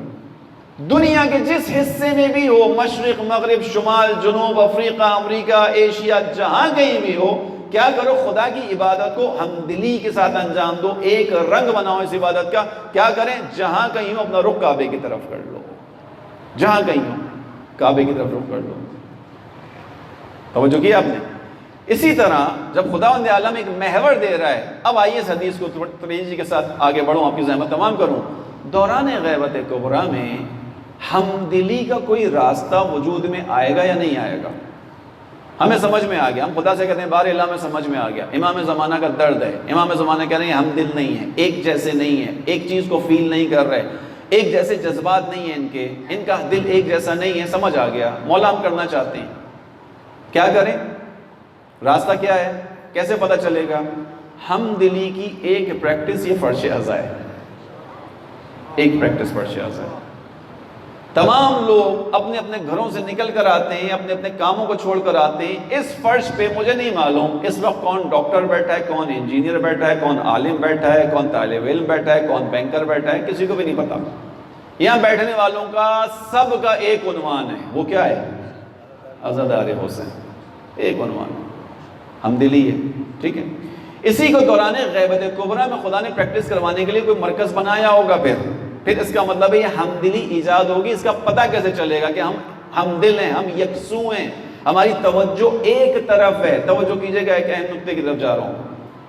دنیا کے جس حصے میں بھی ہو، مشرق، مغرب، شمال، جنوب، افریقہ، امریکہ، ایشیا، جہاں کہیں بھی ہو، کیا کرو؟ خدا کی عبادت کو ہمدلی کے ساتھ انجام دو. ایک رنگ بناؤ اس عبادت کا. کیا کریں؟ جہاں کہیں ہو اپنا رخ کعبے کی طرف کر لو، جہاں کہیں ہو کعبے کی طرف رخ کر لو. توجہ کی آپ نے؟ اسی طرح جب خداوند عالم ایک محور دے رہا ہے، اب آئیے اس حدیث کو تیزی کے ساتھ آگے بڑھوں، آپ کی زحمت تمام کروں. دوران غیبت کبریٰ میں ہمدلی کا کوئی راستہ وجود میں آئے گا یا نہیں آئے گا؟ ہمیں سمجھ میں آ گیا، ہم خدا سے کہتے ہیں بار الہ میں سمجھ میں آ گیا. امام زمانہ کا درد ہے، امام زمانہ کہہ رہے ہیں ہم دل نہیں ہیں، ایک جیسے نہیں ہیں، ایک چیز کو فیل نہیں کر رہے، ایک جیسے جذبات نہیں ہیں، ان کا دل ایک جیسا نہیں ہے. سمجھ آ گیا، مولا ہم کرنا چاہتے ہیں، کیا کریں؟ راستہ کیا ہے؟ کیسے پتہ چلے گا؟ ہم دلی کی ایک پریکٹس یہ فرش اعضاء ہے. ایک پریکٹس فرش اعضاء ہے. تمام لوگ اپنے اپنے گھروں سے نکل کر آتے ہیں، اپنے اپنے کاموں کو چھوڑ کر آتے ہیں. اس فرش پہ مجھے نہیں معلوم اس وقت کون ڈاکٹر بیٹھا ہے، کون انجینئر بیٹھا ہے، کون عالم بیٹھا ہے، کون طالب علم بیٹھا ہے، کون بینکر بیٹھا ہے، کسی کو بھی نہیں پتا. یہاں بیٹھنے والوں کا سب کا ایک عنوان ہے. وہ کیا ہے؟ عزادار حسین. ایک عنوان ہم دلی ہے. ٹھیک ہے، اسی کو دوران غیبت کبریٰ میں خدا نے پریکٹس کروانے کے لیے کوئی مرکز بنایا ہوگا. پھر اس کا مطلب ہے یہ ہمدلی ایجاد ہوگی. اس کا پتہ کیسے چلے گا کہ ہم دل ہیں، ہم یکسو ہیں، ہماری توجہ ایک طرف ہے؟ توجہ کیجئے گا، ایک اہم نقطے کی طرف جا رہا ہوں.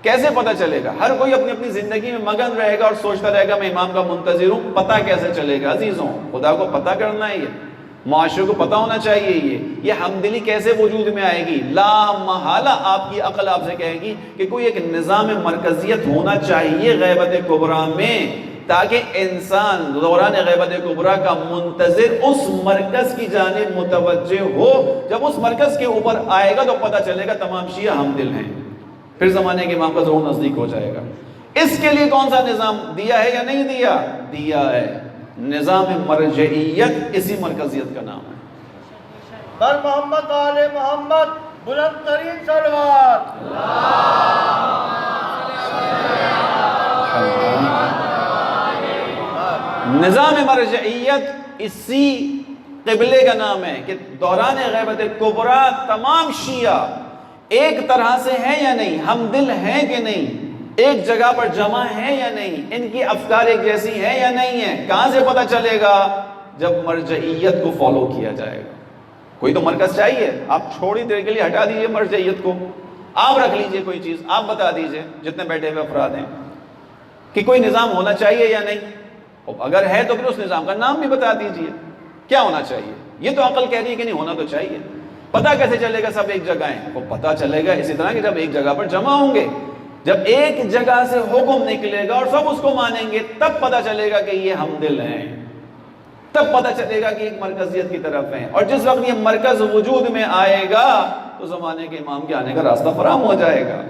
کیسے پتہ چلے گا؟ ہر کوئی اپنی اپنی زندگی میں مگن رہے گا اور سوچتا رہے گا میں امام کا منتظر ہوں. پتہ کیسے چلے گا عزیزوں؟ خدا کو پتہ کرنا ہے، یہ معاشرے کو پتہ ہونا چاہیے. یہ ہمدلی کیسے وجود میں آئے گی؟ لا محالہ آپ کی عقل آپ سے کہے گی کہ کوئی ایک نظام مرکزیت ہونا چاہیے غیبت کبریٰ میں، تاکہ انسان دوران غیبت کبریٰ کا منتظر اس مرکز کی جانب متوجہ ہو. جب اس مرکز کے اوپر آئے گا تو پتہ چلے گا تمام شیعہ ہم دل ہیں. پھر زمانے کے امام کا ظہور نزدیک ہو جائے گا. اس کے لیے کون سا نظام دیا ہے یا نہیں دیا؟ دیا ہے. نظام مرجعیت اسی مرکزیت کا نام ہے. بر محمد آل محمد بلند ترین صلوات. نظام مرجعیت اسی قبلے کا نام ہے کہ دوران غیبت کبریٰ تمام شیعہ ایک طرح سے ہیں یا نہیں، ہم دل ہیں کہ نہیں، ایک جگہ پر جمع ہیں یا نہیں، ان کی افکار ایک جیسی ہیں یا نہیں ہیں. کہاں سے پتہ چلے گا؟ جب مرجعیت کو فالو کیا جائے گا. کوئی تو مرکز چاہیے. آپ چھوڑی دیر کے لیے ہٹا دیجئے مرجعیت کو، آپ رکھ لیجئے کوئی چیز، آپ بتا دیجئے جتنے بیٹھے ہوئے افراد ہیں. کہ کوئی نظام ہونا چاہیے یا نہیں؟ اگر ہے تو پھر اس نظام کا نام بھی بتا دیجئے، کیا ہونا چاہیے؟ یہ تو عقل کہہ رہی ہے کہ نہیں ہونا تو چاہیے۔ پتہ کیسے چلے گا سب ایک جگہ ہیں؟ وہ پتہ چلے گا اسی طرح کہ جب ایک جگہ پر جمع ہوں گے، جب ایک جگہ سے حکم نکلے گا اور سب اس کو مانیں گے، تب پتہ چلے گا کہ یہ ہم دل ہیں، تب پتہ چلے گا کہ ایک مرکزیت کی طرف ہیں۔ اور جس وقت یہ مرکز وجود میں آئے گا تو زمانے کے امام کے آنے کا راستہ فراہم ہو جائے گا۔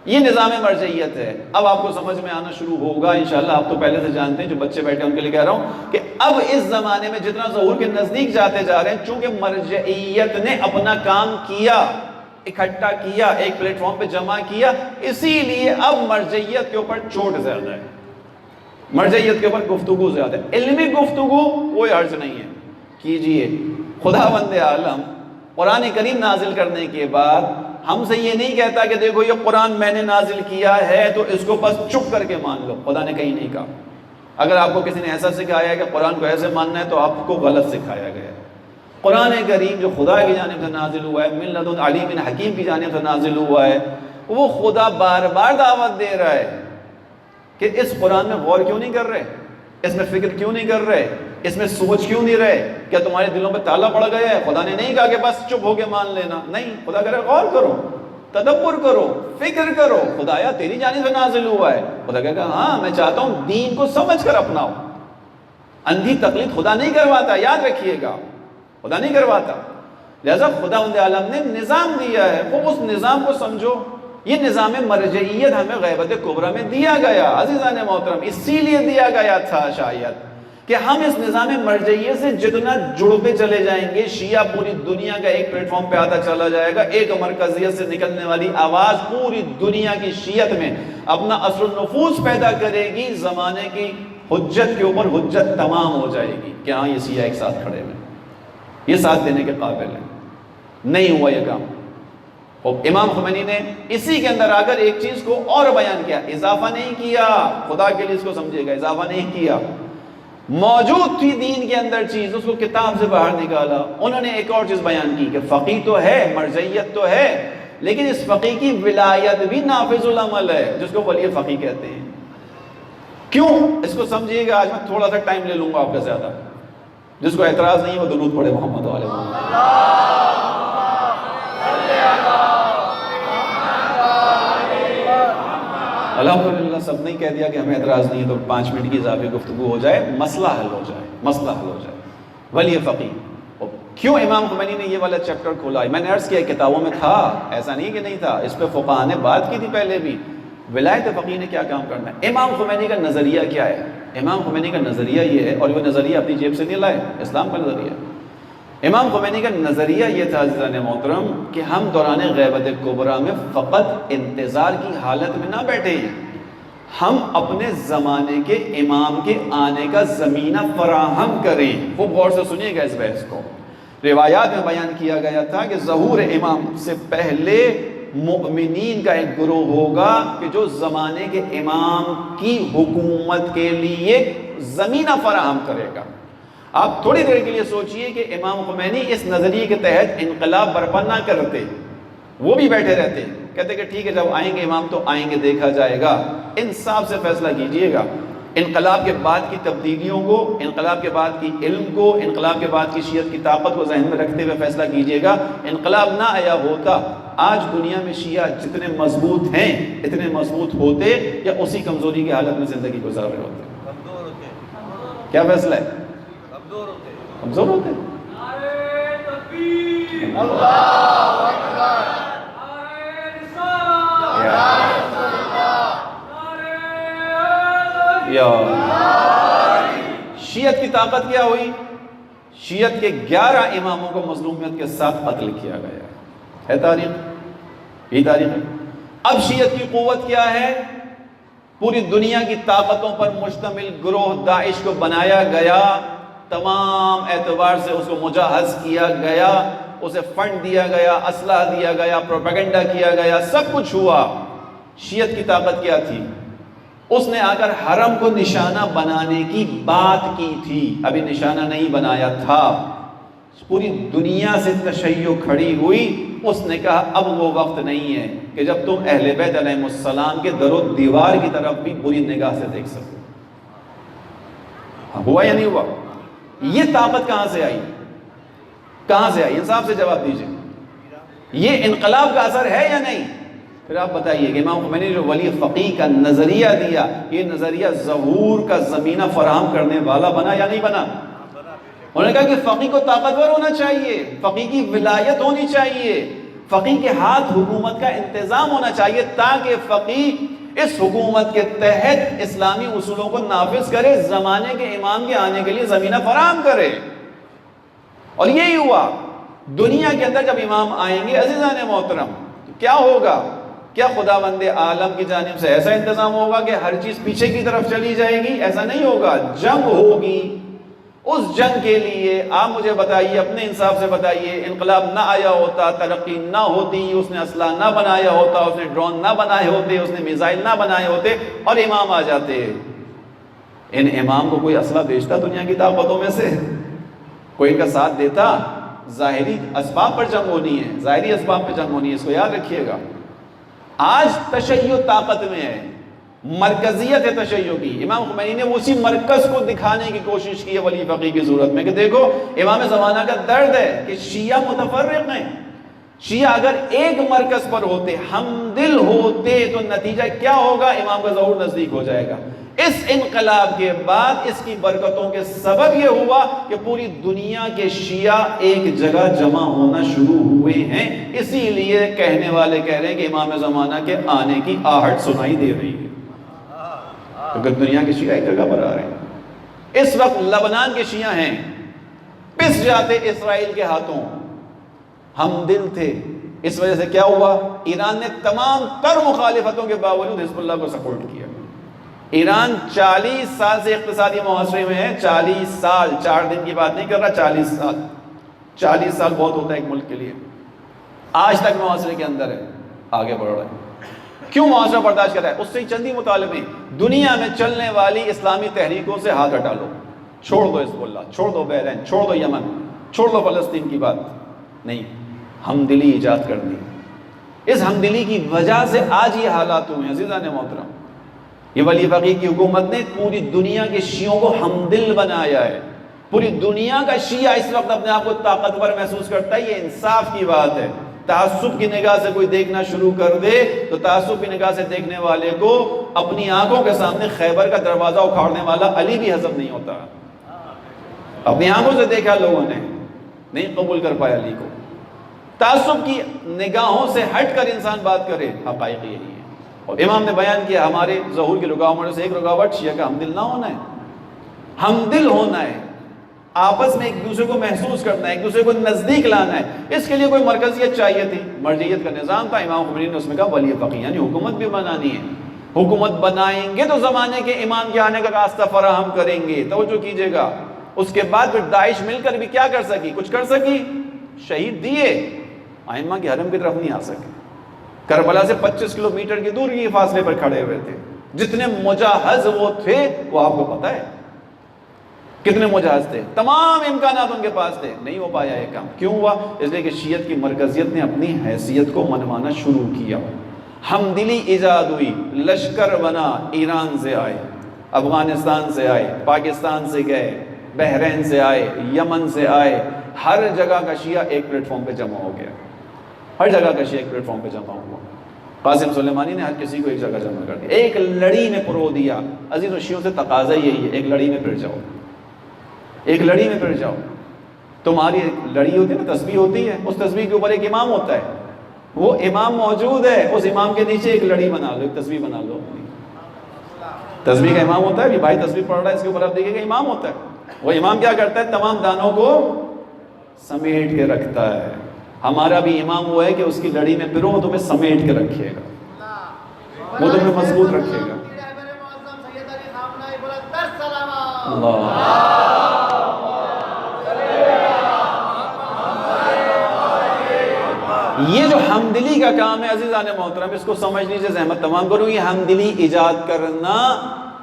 یہ نظام مرجعیت ہے۔ اب آپ کو سمجھ میں آنا شروع ہوگا انشاءاللہ، آپ تو پہلے سے جانتے ہیں، جو بچے بیٹھے ہیں ان کے لیے کہہ رہا ہوں کہ اب اس زمانے میں جتنا ظہور کے نزدیک جاتے جا رہے ہیں، چونکہ مرجعیت نے اپنا کام کیا، اکٹھا کیا، ایک پلیٹ فارم پہ جمع کیا، اسی لیے اب مرجعیت کے اوپر چوٹ زیادہ ہے، مرجعیت کے اوپر گفتگو زیادہ ہے۔ علمی گفتگو کوئی حرج نہیں ہے، کیجئے۔ خداوند عالم قرآن کریم نازل کرنے کے بعد ہم سے یہ نہیں کہتا کہ دیکھو یہ قرآن میں نے نازل کیا ہے تو اس کو بس چپ کر کے مان لو، خدا نے کہیں نہیں کہا۔ اگر آپ کو کسی نے ایسا سکھایا ہے کہ قرآن کو ایسے ماننا ہے تو آپ کو غلط سکھایا گیا ہے۔ قرآن کریم جو خدا کی جانب سے نازل ہوا ہے، من لدن علیم حکیم کی جانب سے نازل ہوا ہے، وہ خدا بار بار دعوت دے رہا ہے کہ اس قرآن میں غور کیوں نہیں کر رہے، اس میں فکر کیوں نہیں کر رہے، اس میں سوچ کیوں نہیں رہے؟ کیا تمہارے دلوں پہ تالا پڑ گیا ہے؟ خدا نے نہیں کہا کہ بس چپ ہو کے مان لینا، نہیں، خدا کہہ رہا ہے غور کرو، تدبر کرو، فکر کرو، خدایا تیری جانب سے نازل ہوا ہے۔ خدا کہے گا ہاں میں چاہتا ہوں دین کو سمجھ کر اپناؤ۔ اندھی تقلید خدا نہیں کرواتا، یاد رکھیے گا، خدا نہیں کرواتا۔ لہذا خداوند عالم نے نظام دیا ہے، وہ اس نظام کو سمجھو۔ یہ نظام مرجعیت ہمیں غیبت کبریٰ میں دیا گیا عزیزان محترم، اسی لیے دیا گیا تھا شاید کہ ہم اس نظام مرجعیت سے جتنا جڑتے چلے جائیں گے، شیعہ پوری دنیا کا ایک پلیٹ فارم پہ آتا چلا جائے گا، ایک مرکزیت سے نکلنے والی آواز پوری دنیا کی شیعت میں اپنا اثر و نفوذ پیدا کرے گی، زمانے کی حجت کے اوپر حجت تمام ہو جائے گی کہ ہاں یہ شیعہ ایک ساتھ کھڑے ہیں، یہ ساتھ دینے کے قابل ہیں۔ نہیں ہوا یہ کام، اور امام خمینی نے اسی کے اندر آ کر ایک چیز کو اور بیان کیا، اضافہ نہیں کیا، خدا کے لیے اس کو سمجھے گا، اضافہ نہیں کیا، موجود تھی دین کے اندر چیز، اس کو کتاب سے باہر نکالا۔ انہوں نے ایک اور چیز بیان کی کہ فقیہ تو ہے، مرجعیت تو ہے، لیکن اس فقیہ کی ولایت بھی نافذ العمل ہے، جس کو ولی فقیہ کہتے ہیں۔ کیوں؟ اس کو سمجھیے گا، آج میں تھوڑا سا ٹائم لے لوں گا آپ کا زیادہ، جس کو اعتراض نہیں وہ درود پڑھے محمد علیہ وسلم۔ الحمدللہ سب نے کہہ دیا کہ ہمیں اعتراض نہیں ہے تو 5 منٹ کی اضافی گفتگو ہو جائے، مسئلہ حل ہو جائے، مسئلہ حل ہو جائے۔ ولی فقیہ کیوں امام خمینی نے یہ والا چیپٹر کھولا؟ میں نے عرض کیا کتابوں میں تھا، ایسا نہیں کہ نہیں تھا، اس پہ فقہاء نے بات کی تھی پہلے بھی، ولایت فقیہ نے کیا کام کرنا ہے۔ امام خمینی کا نظریہ کیا ہے؟ امام خمینی کا نظریہ یہ ہے، اور وہ نظریہ اپنی جیب سے نہیں لائے، اسلام کا نظریہ ہے۔ امام خمینی کا نظریہ یہ تھا عزیزان محترم کہ ہم دوران غیبت کبریٰ میں فقط انتظار کی حالت میں نہ بیٹھے، ہم اپنے زمانے کے امام کے آنے کا زمینہ فراہم کریں۔ خوب غور سے سنیے گا اس بحث کو۔ روایات میں بیان کیا گیا تھا کہ ظہور امام سے پہلے مؤمنین کا ایک گروہ ہوگا کہ جو زمانے کے امام کی حکومت کے لیے زمینہ فراہم کرے گا۔ آپ تھوڑی دیر کے لیے سوچئے کہ امام خمینی اس نظریے کے تحت انقلاب برپا نہ کرتے، وہ بھی بیٹھے رہتے، کہتے کہ ٹھیک ہے جب آئیں گے امام تو آئیں گے، دیکھا جائے گا۔ انصاف سے فیصلہ کیجئے گا، انقلاب کے بعد کی تبدیلیوں کو، انقلاب کے بعد کی علم کو، انقلاب کے بعد کی شیعت کی طاقت کو ذہن میں رکھتے ہوئے فیصلہ کیجئے گا۔ انقلاب نہ آیا ہوتا، آج دنیا میں شیعہ جتنے مضبوط ہیں اتنے مضبوط ہوتے یا اسی کمزوری کی حالت میں زندگی گزار رہے ہوتے؟ کیا فیصلہ ہے؟ کمزور ہوتے۔ شیعت کی طاقت کیا ہوئی؟ شیعت کے 11 اماموں کو مظلومیت کے ساتھ قتل کیا گیا ہے تاریخ، یہ تاریخ ہے۔ اب شیعت کی قوت کیا ہے؟ پوری دنیا کی طاقتوں پر مشتمل گروہ داعش کو بنایا گیا، تمام اعتبار سے اس کو مجہز کیا گیا، اسے فنڈ دیا گیا، اسلحہ دیا گیا، پروپیگنڈا کیا گیا، سب کچھ ہوا۔ شیعت کی طاقت کیا تھی؟ اس نے آ کر حرم کو نشانہ بنانے کی بات کی تھی، ابھی نشانہ نہیں بنایا تھا۔ پوری دنیا سے تشیع کھڑی ہوئی، اس نے کہا اب وہ وقت نہیں ہے کہ جب تم اہل بیت علیہ السلام کے در و دیوار کی طرف بھی بری نگاہ سے دیکھ سکو۔ ہوا یا نہیں ہوا؟ یہ طاقت کہاں سے آئی؟ کہاں سے آئی؟ انصاف سے جواب دیجئے۔ یہ انقلاب کا اثر ہے یا نہیں؟ پھر آپ بتائیے کہ امام خمینی نے جو ولی فقیہ کا نظریہ دیا، یہ نظریہ ظہور کا زمینہ فراہم کرنے والا بنا یا نہیں بنا؟ انہوں نے کہا کہ فقیہ کو طاقتور ہونا چاہیے، فقیہ کی ولایت ہونی چاہیے، فقیہ کے ہاتھ حکومت کا انتظام ہونا چاہیے، تاکہ فقیہ اس حکومت کے تحت اسلامی اصولوں کو نافذ کرے، زمانے کے امام کے آنے کے لیے زمینہ فراہم کرے۔ اور یہی ہوا۔ دنیا کے اندر جب امام آئیں گے عزیزان محترم، تو کیا ہوگا؟ کیا خداوند عالم کی جانب سے ایسا انتظام ہوگا کہ ہر چیز پیچھے کی طرف چلی جائے گی؟ ایسا نہیں ہوگا، جنگ ہوگی۔ اس جنگ کے لیے آپ مجھے بتائیے، اپنے انصاف سے بتائیے، انقلاب نہ آیا ہوتا، ترقی نہ ہوتی، اس نے اسلحہ نہ بنایا ہوتا، اس نے ڈرون نہ بنائے ہوتے، اس نے میزائل نہ بنائے ہوتے، اور امام آ جاتے، ان امام کو کوئی اسلحہ بیچتا دنیا کی طاقتوں میں سے؟ کوئی ان کا ساتھ دیتا؟ ظاہری اسباب پر جنگ ہونی ہے، ظاہری اسباب پہ جنگ ہونی ہے، اس کو یاد رکھیے گا۔ آج تشیع طاقت میں ہے، مرکزیت ہے تشیع کی۔ امام خمینی نے اسی مرکز کو دکھانے کی کوشش کی ہے ولی فقیہ کی صورت میں، کہ دیکھو امام زمانہ کا درد ہے کہ شیعہ متفرق ہیں۔ شیعہ اگر ایک مرکز پر ہوتے، ہمدل ہوتے، تو نتیجہ کیا ہوگا؟ امام کا ظہور نزدیک ہو جائے گا۔ اس انقلاب کے بعد اس کی برکتوں کے سبب یہ ہوا کہ پوری دنیا کے شیعہ ایک جگہ جمع ہونا شروع ہوئے ہیں۔ اسی لیے کہنے والے کہہ رہے ہیں کہ امام زمانہ کے آنے کی آہٹ سنائی دے رہی ہے، کیونکہ دنیا کے شیعہ ایک جگہ پر آ رہے ہیں۔ اس وقت لبنان کے شیعہ ہیں، پس جاتے اسرائیل کے ہاتھوں، ہم دل تھے۔ اس وجہ سے کیا ہوا؟ ایران نے تمام تر مخالفتوں کے باوجود حزب اللہ کو سپورٹ کیا۔ ایران 40 سال سے اقتصادی معاشرے میں ہے، 40 سال، 4 دن کی بات نہیں کر رہا، 40 سال۔ 40 سال بہت ہوتا ہے ایک ملک کے لیے۔ آج تک معاشرے کے اندر ہے، آگے بڑھ رہا ہے۔ کیوں معاشرہ برداشت کر رہا ہے؟ اس سے چند ہی مطالبے، دنیا میں چلنے والی اسلامی تحریکوں سے ہاتھ ہٹا لو، چھوڑ دو حزب اللہ، چھوڑ دو بحرین، چھوڑ دو یمن، چھوڑ دو فلسطین کی بات نہیں، ہمدلی ایجاد کرنی۔ اس ہمدلی کی وجہ سے آج یہ حالات ہوئے ہیں عزیزان محترم۔ یہ ولی فقیہ کی حکومت نے پوری دنیا کے شیعوں کو ہمدل بنایا ہے۔ پوری دنیا کا شیعہ اس وقت اپنے آپ کو طاقتور محسوس کرتا ہے۔ یہ انصاف کی بات ہے۔ تعصب کی نگاہ سے کوئی دیکھنا شروع کر دے تو تعصب کی نگاہ سے دیکھنے والے کو اپنی آنکھوں کے سامنے خیبر کا دروازہ اکھاڑنے والا علی بھی ہضم نہیں ہوتا۔ اپنی آنکھوں سے دیکھا لوگوں نے، نہیں قبول کر پایا علی کو۔ تعصب کی نگاہوں سے ہٹ کر انسان بات کرے، حقائق یہی ہے۔ اور امام نے بیان کیا ہمارے ظہور کی رکاوٹوں سے ایک رکاوٹ شیعہ کا ہمدل نہ ہونا ہے۔ ہمدل ہونا ہے، آپس میں ایک دوسرے کو محسوس کرنا ہے، ایک دوسرے کو نزدیک لانا ہے۔ اس کے لیے کوئی مرکزیت چاہیے تھی، مرجعیت کا نظام تھا۔ امام خمینی نے اس میں کہا ولی فقیہ یعنی حکومت بھی بنانی ہے، حکومت بنائیں گے تو زمانے کے امام کے آنے کا راستہ فراہم کریں گے۔ توجہ کیجئے گا۔ اس کے بعد پھر داعش مل کر بھی کیا کر سکی؟ کچھ کر سکی؟ شہید دیے، ائمہ کے حرم کی طرف نہیں آ سکے۔ کربلا سے 25 کلومیٹر کی دور کی فاصلے پر کھڑے ہوئے تھے۔ جتنے مجاہز وہ تھے وہ آپ کو پتہ ہے کتنے مجاہز تھے، تمام امکانات ان کے پاس تھے، نہیں ہو پایا یہ کام۔ کیوں ہوا؟ اس لیے کہ شیعت کی مرکزیت نے اپنی حیثیت کو منوانا شروع کیا۔ ہمدلی ایجاد ہوئی، لشکر بنا، ایران سے آئے، افغانستان سے آئے، پاکستان سے گئے، بحرین سے آئے، یمن سے آئے، ہر جگہ کا شیعہ ایک پلیٹ فارم پہ جمع ہو گیا۔ ہر جگہ کا شیعہ ایک پلیٹ فارم پہ جمع ہوا۔ قاسم سلیمانی نے ہر کسی کو ایک جگہ جمع کر دیا، ایک لڑی میں پرو دیا۔ عزیز و شیعوں سے تقاضا یہی ہے، ایک لڑی میں پھر جاؤ، ایک لڑی میں پھر جاؤ۔ تمہاری لڑی ہوتی ہے نا، تسبیح ہوتی ہے، اس تسبیح کے اوپر ایک امام ہوتا ہے، وہ امام موجود ہے، اس امام کے نیچے ایک لڑی بنا لو، ایک تسبیح بنا لو۔ تسبیح کا امام ہوتا ہے، بھی بھائی تسبیح پڑھ رہا ہے، اس کے اوپر آپ دیکھیں گے امام ہوتا ہے۔ وہ امام کیا کرتا ہے؟ تمام دانوں کو سمیٹ کے رکھتا ہے۔ ہمارا بھی امام وہ ہے کہ اس کی لڑی میں پھرو، وہ تمہیں سمیٹ کے رکھے گا، وہ تمہیں مضبوط رکھے گا۔ یہ جو ہمدلی کا کام ہے عزیزان محترم، اس کو سمجھ لیجیے، زحمت تمام کروں، یہ ہمدلی ایجاد کرنا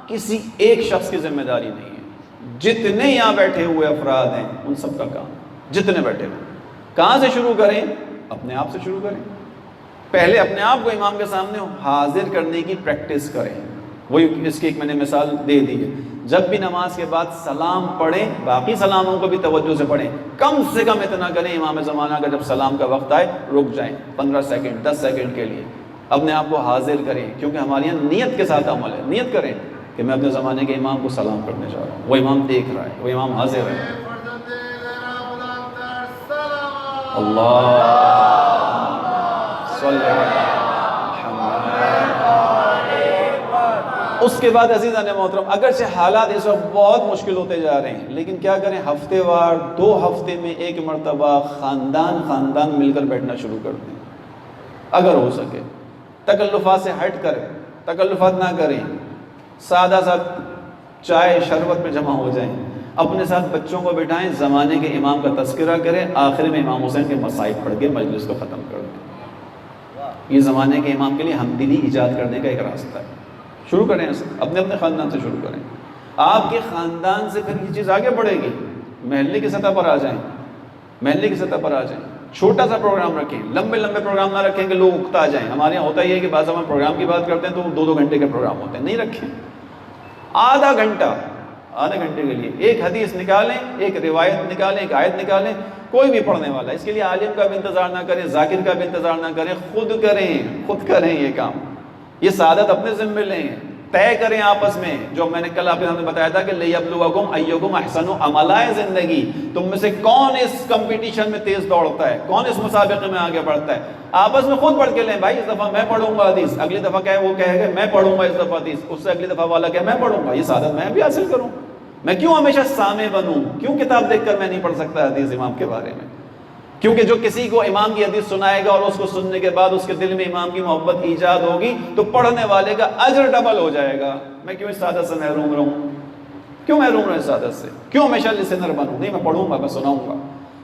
کسی ایک شخص کی ذمہ داری نہیں ہے، جتنے یہاں بیٹھے ہوئے افراد ہیں ان سب کا کام۔ جتنے بیٹھے ہوئے. کہاں سے شروع کریں؟ اپنے آپ سے شروع کریں. پہلے اپنے آپ کو امام کے سامنے حاضر کرنے کی پریکٹس کریں. وہی اس کی ایک میں نے مثال دے دی ہے. جب بھی نماز کے بعد سلام پڑھیں، باقی سلاموں کو بھی توجہ سے پڑھیں. کم سے کم اتنا کریں امام زمانہ کا جب سلام کا وقت آئے رک جائیں 15 سیکنڈ 10 سیکنڈ کے لیے، اپنے آپ کو حاضر کریں. کیونکہ ہمارے یہاں نیت کے ساتھ عمل ہے. نیت کریں کہ میں اپنے زمانے کے امام کو سلام کرنے جا رہا ہوں. وہ امام دیکھ رہا ہے، وہ امام حاضر ہے. اللہ صلی اللہ. اس کے بعد عزیزان محترم، اگرچہ حالات اس وقت بہت مشکل ہوتے جا رہے ہیں، لیکن کیا کریں، ہفتے وار 2 ہفتے میں ایک مرتبہ خاندان مل کر بیٹھنا شروع کر دیں. اگر ہو سکے تکلفات سے ہٹ کریں، تکلفات نہ کریں. سادہ سا چائے شربت میں جمع ہو جائیں. اپنے ساتھ بچوں کو بٹھائیں، زمانے کے امام کا تذکرہ کریں، آخر میں امام حسین کے مصائب پڑھ کے مجلس کو ختم کر دیں. یہ زمانے کے امام کے لیے ہمدلی ایجاد کرنے کا ایک راستہ ہے. شروع کریں اسے، اپنے خاندان سے شروع کریں. آپ کے خاندان سے پھر یہ چیز آگے بڑھے گی. محلے کی سطح پر آ جائیں، محلے کی سطح پر آ جائیں. چھوٹا سا پروگرام رکھیں، لمبے پروگرام نہ رکھیں کہ لوگ اکتا جائیں. ہمارے یہاں ہوتا ہی ہے کہ بعض ہم پروگرام کی بات کرتے ہیں تو 2-2 گھنٹے کے پروگرام ہوتے ہیں. نہیں رکھیں. آدھا گھنٹے کے لیے ایک حدیث نکالیں، ایک روایت نکالیں، ایک آیت نکالیں. کوئی بھی پڑھنے والا، اس کے لیے عالم کا بھی انتظار نہ کریں، ذاکر کا بھی انتظار نہ کریں. خود کریں یہ کام. یہ سعادت اپنے ذمہ لیں، طے کریں آپس میں. جو میں نے کل آپ کے سامنے بتایا تھا کہ لِيَبْلُوَكُمْ أَيُّكُمْ أَحْسَنُ عَمَلًا. زندگی تم میں سے کون اس کمپٹیشن میں تیز دوڑتا ہے، کون اس مسابقے میں آگے بڑھتا ہے. آپس میں خود پڑھ کے لیں. بھائی اس دفعہ میں پڑھوں گا حدیث، اگلی دفعہ کہے وہ کہے گا میں پڑھوں گا اس دفعہ حدیث، اس سے اگلی دفعہ والا کہے میں پڑھوں گا. یہ سعادت میں بھی حاصل کروں. میں کیوں ہمیشہ سامع بنوں؟ کیوں کتاب دیکھ کر میں نہیں پڑھ سکتا حدیث امام کے بارے میں؟ کیونکہ جو کسی کو امام کی حدیث سنائے گا اور اس کو سننے کے بعد اس کے دل میں امام کی محبت ایجاد ہوگی تو پڑھنے والے کا اجر ڈبل ہو جائے گا. میں کیوں اس سعادت سے محروم رہوں؟ کیوں محروم رہوں اس سعادت سے؟ کیوں ہمیشہ لسنر بنوں؟ نہیں، میں پڑھوں گا، میں سناؤں گا.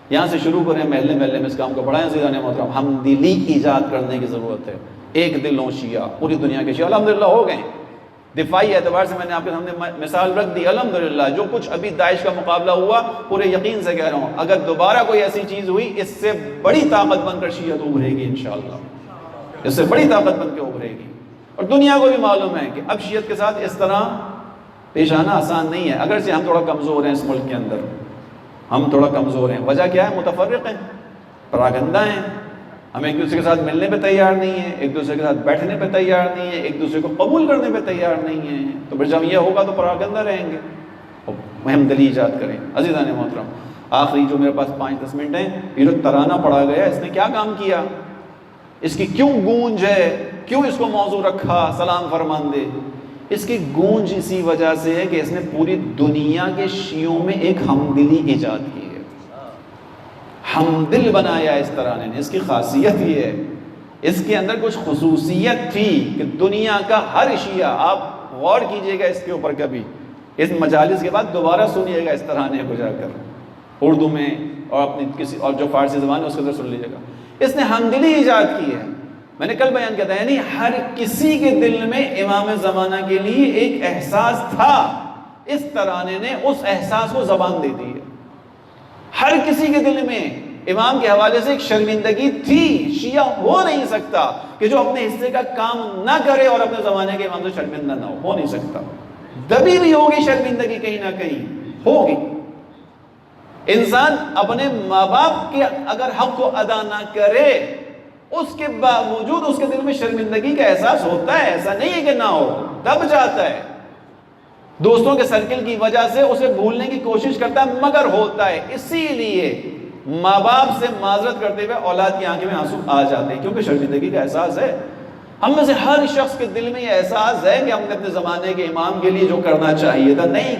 یہاں سے شروع کریں، محلے میں اس کام کو بڑھائیں. عزیزان محترم، ہم دلی ایجاد کرنے کی ضرورت ہے. ایک دل ہوں شیعہ، پوری دنیا کے شیعہ الحمدللہ ہو گئے. دفاعی اعتبار سے میں نے آپ کے سامنے مثال رکھ دی. الحمدللہ جو کچھ ابھی داعش کا مقابلہ ہوا، پورے یقین سے کہہ رہا ہوں اگر دوبارہ کوئی ایسی چیز ہوئی اس سے بڑی طاقت بن کر شیعت ابھرے گی انشاءاللہ. اس سے بڑی طاقت بن کے ابھرے گی. اور دنیا کو بھی معلوم ہے کہ اب شیعت کے ساتھ اس طرح پیش آنا آسان نہیں ہے. اگرچہ ہم تھوڑا کمزور ہیں اس ملک کے اندر، ہم تھوڑا کمزور ہیں. وجہ کیا ہے؟ متفرق ہیں، پراگندہ ہیں. ہم ایک دوسرے کے ساتھ ملنے پہ تیار نہیں ہیں، ایک دوسرے کے ساتھ بیٹھنے پہ تیار نہیں ہیں، ایک دوسرے کو قبول کرنے پہ تیار نہیں ہیں. تو پھر جب یہ ہوگا تو پراگندہ رہیں گے. ہم دلی ایجاد کریں. عزیزان محترم، آخری جو میرے پاس 5-10 منٹ ہیں، یہ جو ترانہ پڑھا گیا اس نے کیا کام کیا؟ اس کی کیوں گونج ہے؟ کیوں اس کو موضوع رکھا سلام فرماندے؟ اس کی گونج اسی وجہ سے ہے کہ اس نے پوری دنیا کے شیعوں میں ایک ہمدلی ایجاد کی ہے. ہمدل بنایا اس ترانے نے. اس کی خاصیت یہ ہے، اس کے اندر کچھ خصوصیت تھی کہ دنیا کا ہر شیعہ، آپ غور کیجئے گا اس کے اوپر، کبھی اس مجالس کے بعد دوبارہ سنیے گا اس ترانے کو جا کر اردو میں، اور اپنی کسی اور جو فارسی زبان ہے اس کے اندر سن لیجیے گا. اس نے ہمدلی ایجاد کی ہے. میں نے کل بیان کیا تھا، یعنی ہر کسی کے دل میں امام زمانہ کے لیے ایک احساس تھا. اس ترانے نے اس احساس کو زبان دے دی ہے. ہر کسی کے دل میں امام کے حوالے سے ایک شرمندگی تھی. شیعہ ہو نہیں سکتا کہ جو اپنے حصے کا کام نہ کرے اور اپنے زمانے کے امام سے شرمندہ نہ ہو نہیں سکتا. دبی بھی ہوگی شرمندگی، کہیں نہ کہیں ہوگی. انسان اپنے ماں باپ کے اگر حق کو ادا نہ کرے، اس کے باوجود اس کے دل میں شرمندگی کا احساس ہوتا ہے. ایسا نہیں ہے کہ نہ ہو، دب جاتا ہے. دوستوں کے سرکل کی وجہ سے اسے بھولنے کی کوشش کرتا ہے، مگر ہوتا ہے. اسی لیے ماں باپ سے معذرت کرتے ہوئے اولاد کی آنکھیں میں آنسو آ جاتے ہیں، کیونکہ شرمندگی کا احساس ہے. ہم میں سے ہر شخص کے دل میں یہ احساس ہے کہ ہم نے اپنے زمانے کے امام کے لیے جو کرنا چاہیے تھا نہیں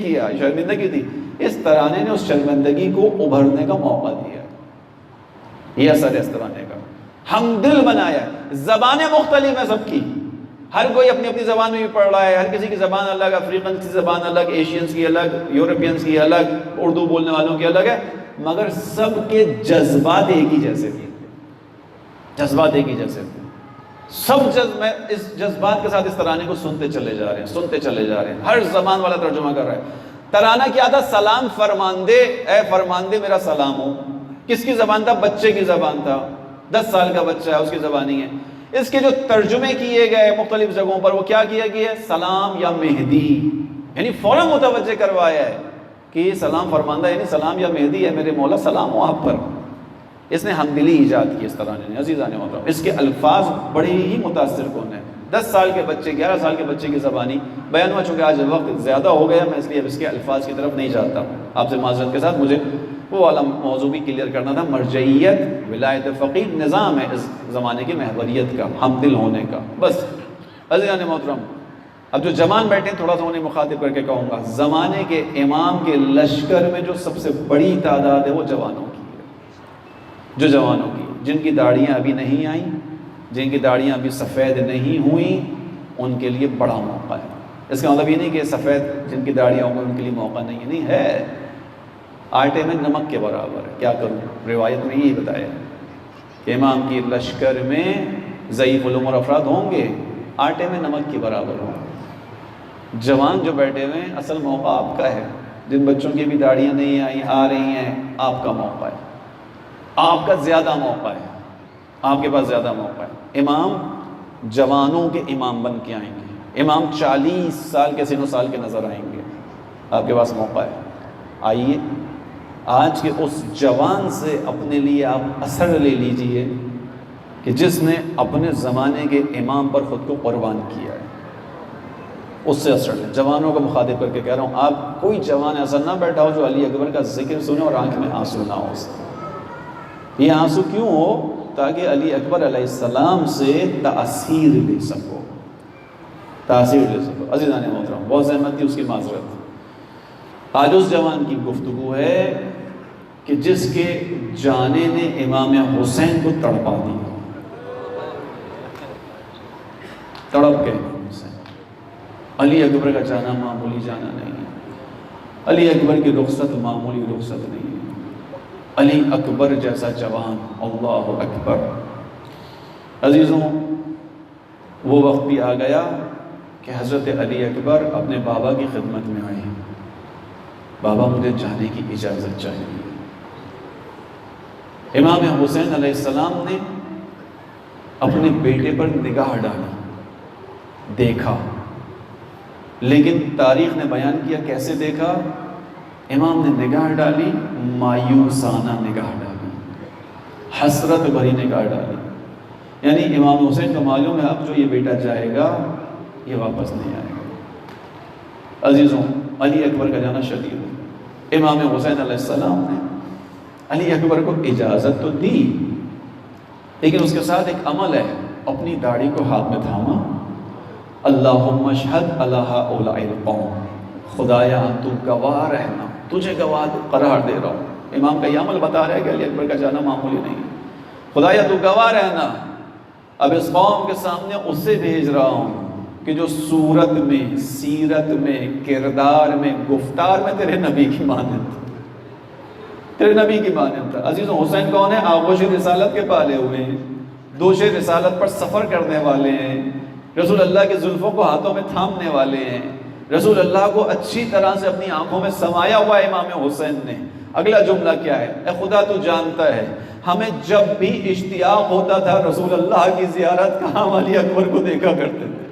کیا، شرمندگی تھی. اس ترانے نے اس شرمندگی کو ابھرنے کا موقع دیا. یہ اثر ہے اس ترانے کا. ہم دل بنایا. زبانیں مختلف ہیں سب کی، ہر کوئی اپنی اپنی زبان میں بھی پڑھ رہا ہے. ہر کسی کی زبان الگ، افریقن کی زبان الگ، ایشینز کی الگ، یورپینز کی الگ، اردو بولنے والوں کی الگ ہے، مگر سب کے جذبات ایک ہی جیسے تھے. جذبات ایک ہی جیسے تھے. سب اس جذبات کے ساتھ اس ترانے کو سنتے چلے جا رہے ہیں. ہر زبان والا ترجمہ کر رہا ہے. ترانہ کیا تھا؟ سلام فرماندے، اے فرماندے میرا سلام ہو۔ کس کی زبان تھا؟ بچے کی زبان تھا، 10 سال کا بچہ ہے، اس کی زبان ہی ہے۔ اس کے جو ترجمے کیے گئے مختلف جگہوں پر، وہ کیا کیا گیا ہے؟ سلام یا مہدی، یعنی فوراً متوجہ کروایا ہے کہ یہ سلام فرماندہ یعنی سلام یا مہدی ہے، میرے مولا سلام ہو آپ پر۔ اس نے حمدلی ایجاد کی اس ترانے نے، عزیزان محترم۔ اس کے الفاظ بڑے ہی متاثر کن ہیں۔ 10 سال کے بچے، 11 سال کے بچے کی زبانی بیان ہوا۔ چونکہ آج وقت زیادہ ہو گیا، میں اس لیے اب اس کے الفاظ کی طرف نہیں جاتا ہوں۔ آپ سے معذرت کے ساتھ مجھے وہ والا موضوع بھی کلیئر کرنا تھا، مرجعیت، ولایت فقیہ نظام ہے اس زمانے کی محوریت کا، حمدل ہونے کا۔ بس عزیزان محترم، اب جو جوان بیٹھے ہیں تھوڑا سا انہیں مخاطب کر کے کہوں گا، زمانے کے امام کے لشکر میں جو سب سے بڑی تعداد ہے وہ جوانوں کی ہے، جو جوانوں کی، جن کی داڑیاں ابھی نہیں آئیں، جن کی داڑیاں ابھی سفید نہیں ہوئیں، ان کے لیے بڑا موقع ہے۔ اس کا مطلب یہ نہیں کہ سفید جن کی داڑیاں ہوں گے ان کے لیے موقع نہیں ہے، نہیں ہے، آٹے میں نمک کے برابر ہے۔ کیا کروں، روایت میں یہی بتایا کہ امام کی لشکر میں ضعیف العمر افراد ہوں گے، آٹے میں نمک کے برابر ہوں۔ جوان جو بیٹھے ہوئے ہیں، اصل موقع آپ کا ہے۔ جن بچوں کی بھی داڑیاں نہیں آئی، آ رہی ہیں، آپ کا موقع ہے، آپ کا زیادہ موقع ہے، آپ کے پاس زیادہ موقع ہے۔ امام جوانوں کے امام بن کے آئیں گے، امام 40 سال کے سن و سال کے نظر آئیں گے، آپ کے پاس موقع ہے۔ آئیے آج کے اس جوان سے اپنے لیے آپ اثر لے لیجئے کہ جس نے اپنے زمانے کے امام پر خود کو قربان کیا ہے، اس سے اثر لیں۔ جوانوں کو مخاطب کر کے کہہ رہا ہوں، آپ کوئی جوان ایسا نہ بیٹھا ہو جو علی اکبر کا ذکر سنے اور آنکھ میں آنسو نہ ہو۔ یہ آنسو کیوں ہو؟ تاکہ علی اکبر علیہ السلام سے تاثیر لے سکو، تاثیر لے سکو۔ عزیزان محترم، بہت زحمت تھی، اس کی معذرت۔ آج اس جوان کی گفتگو ہے کہ جس کے جانے نے امام حسین کو تڑپا دیا، تڑپ کے امام حسین۔ علی اکبر کا جانا معمولی جانا نہیں ہے، علی اکبر کی رخصت معمولی رخصت نہیں ہے۔ علی اکبر جیسا جوان، اللہ اکبر۔ عزیزوں، وہ وقت بھی آ گیا کہ حضرت علی اکبر اپنے بابا کی خدمت میں آئے، بابا مجھے جانے کی اجازت چاہیے۔ امام حسین علیہ السلام نے اپنے بیٹے پر نگاہ ڈالی، دیکھا، لیکن تاریخ نے بیان کیا کیسے دیکھا؟ امام نے نگاہ ڈالی، مایوسانہ نگاہ ڈالی، حسرت بھری نگاہ ڈالی۔ یعنی امام حسین کو معلوم ہے اب جو یہ بیٹا جائے گا یہ واپس نہیں آئے گا۔ عزیزوں، علی اکبر کا جانا شدید ہے۔ امام حسین علیہ السلام نے علی اکبر کو اجازت تو دی، لیکن اس کے ساتھ ایک عمل ہے، اپنی داڑھی کو ہاتھ میں تھاما، اللہم اشہد علی ہؤلاء القوم، خدایا تو گواہ رہنا، تجھے گواہ قرار دے رہا ہوں۔ امام کا یہ عمل بتا رہا ہے کہ علی اکبر کا جانا معمولی نہیں ہے۔ خدایا تو گواہ رہنا، اب اس قوم کے سامنے اسے بھیج رہا ہوں کہ جو صورت میں، سیرت میں، کردار میں، گفتار میں تیرے نبی کی مانند تھا، تیرے نبی کی مانند تھا۔ عزیزوں، حسین کون ہے؟ آغوش رسالت کے پالے ہوئے ہیں، دوش رسالت پر سفر کرنے والے ہیں، رسول اللہ کے زلفوں کو ہاتھوں میں تھامنے والے ہیں، رسول اللہ کو اچھی طرح سے اپنی آنکھوں میں سمایا ہوا امام حسین نے۔ اگلا جملہ کیا ہے؟ اے خدا تو جانتا ہے ہمیں جب بھی اشتیاق ہوتا تھا رسول اللہ کی زیارت کا، ہم علی اکبر کو دیکھا کرتے تھے۔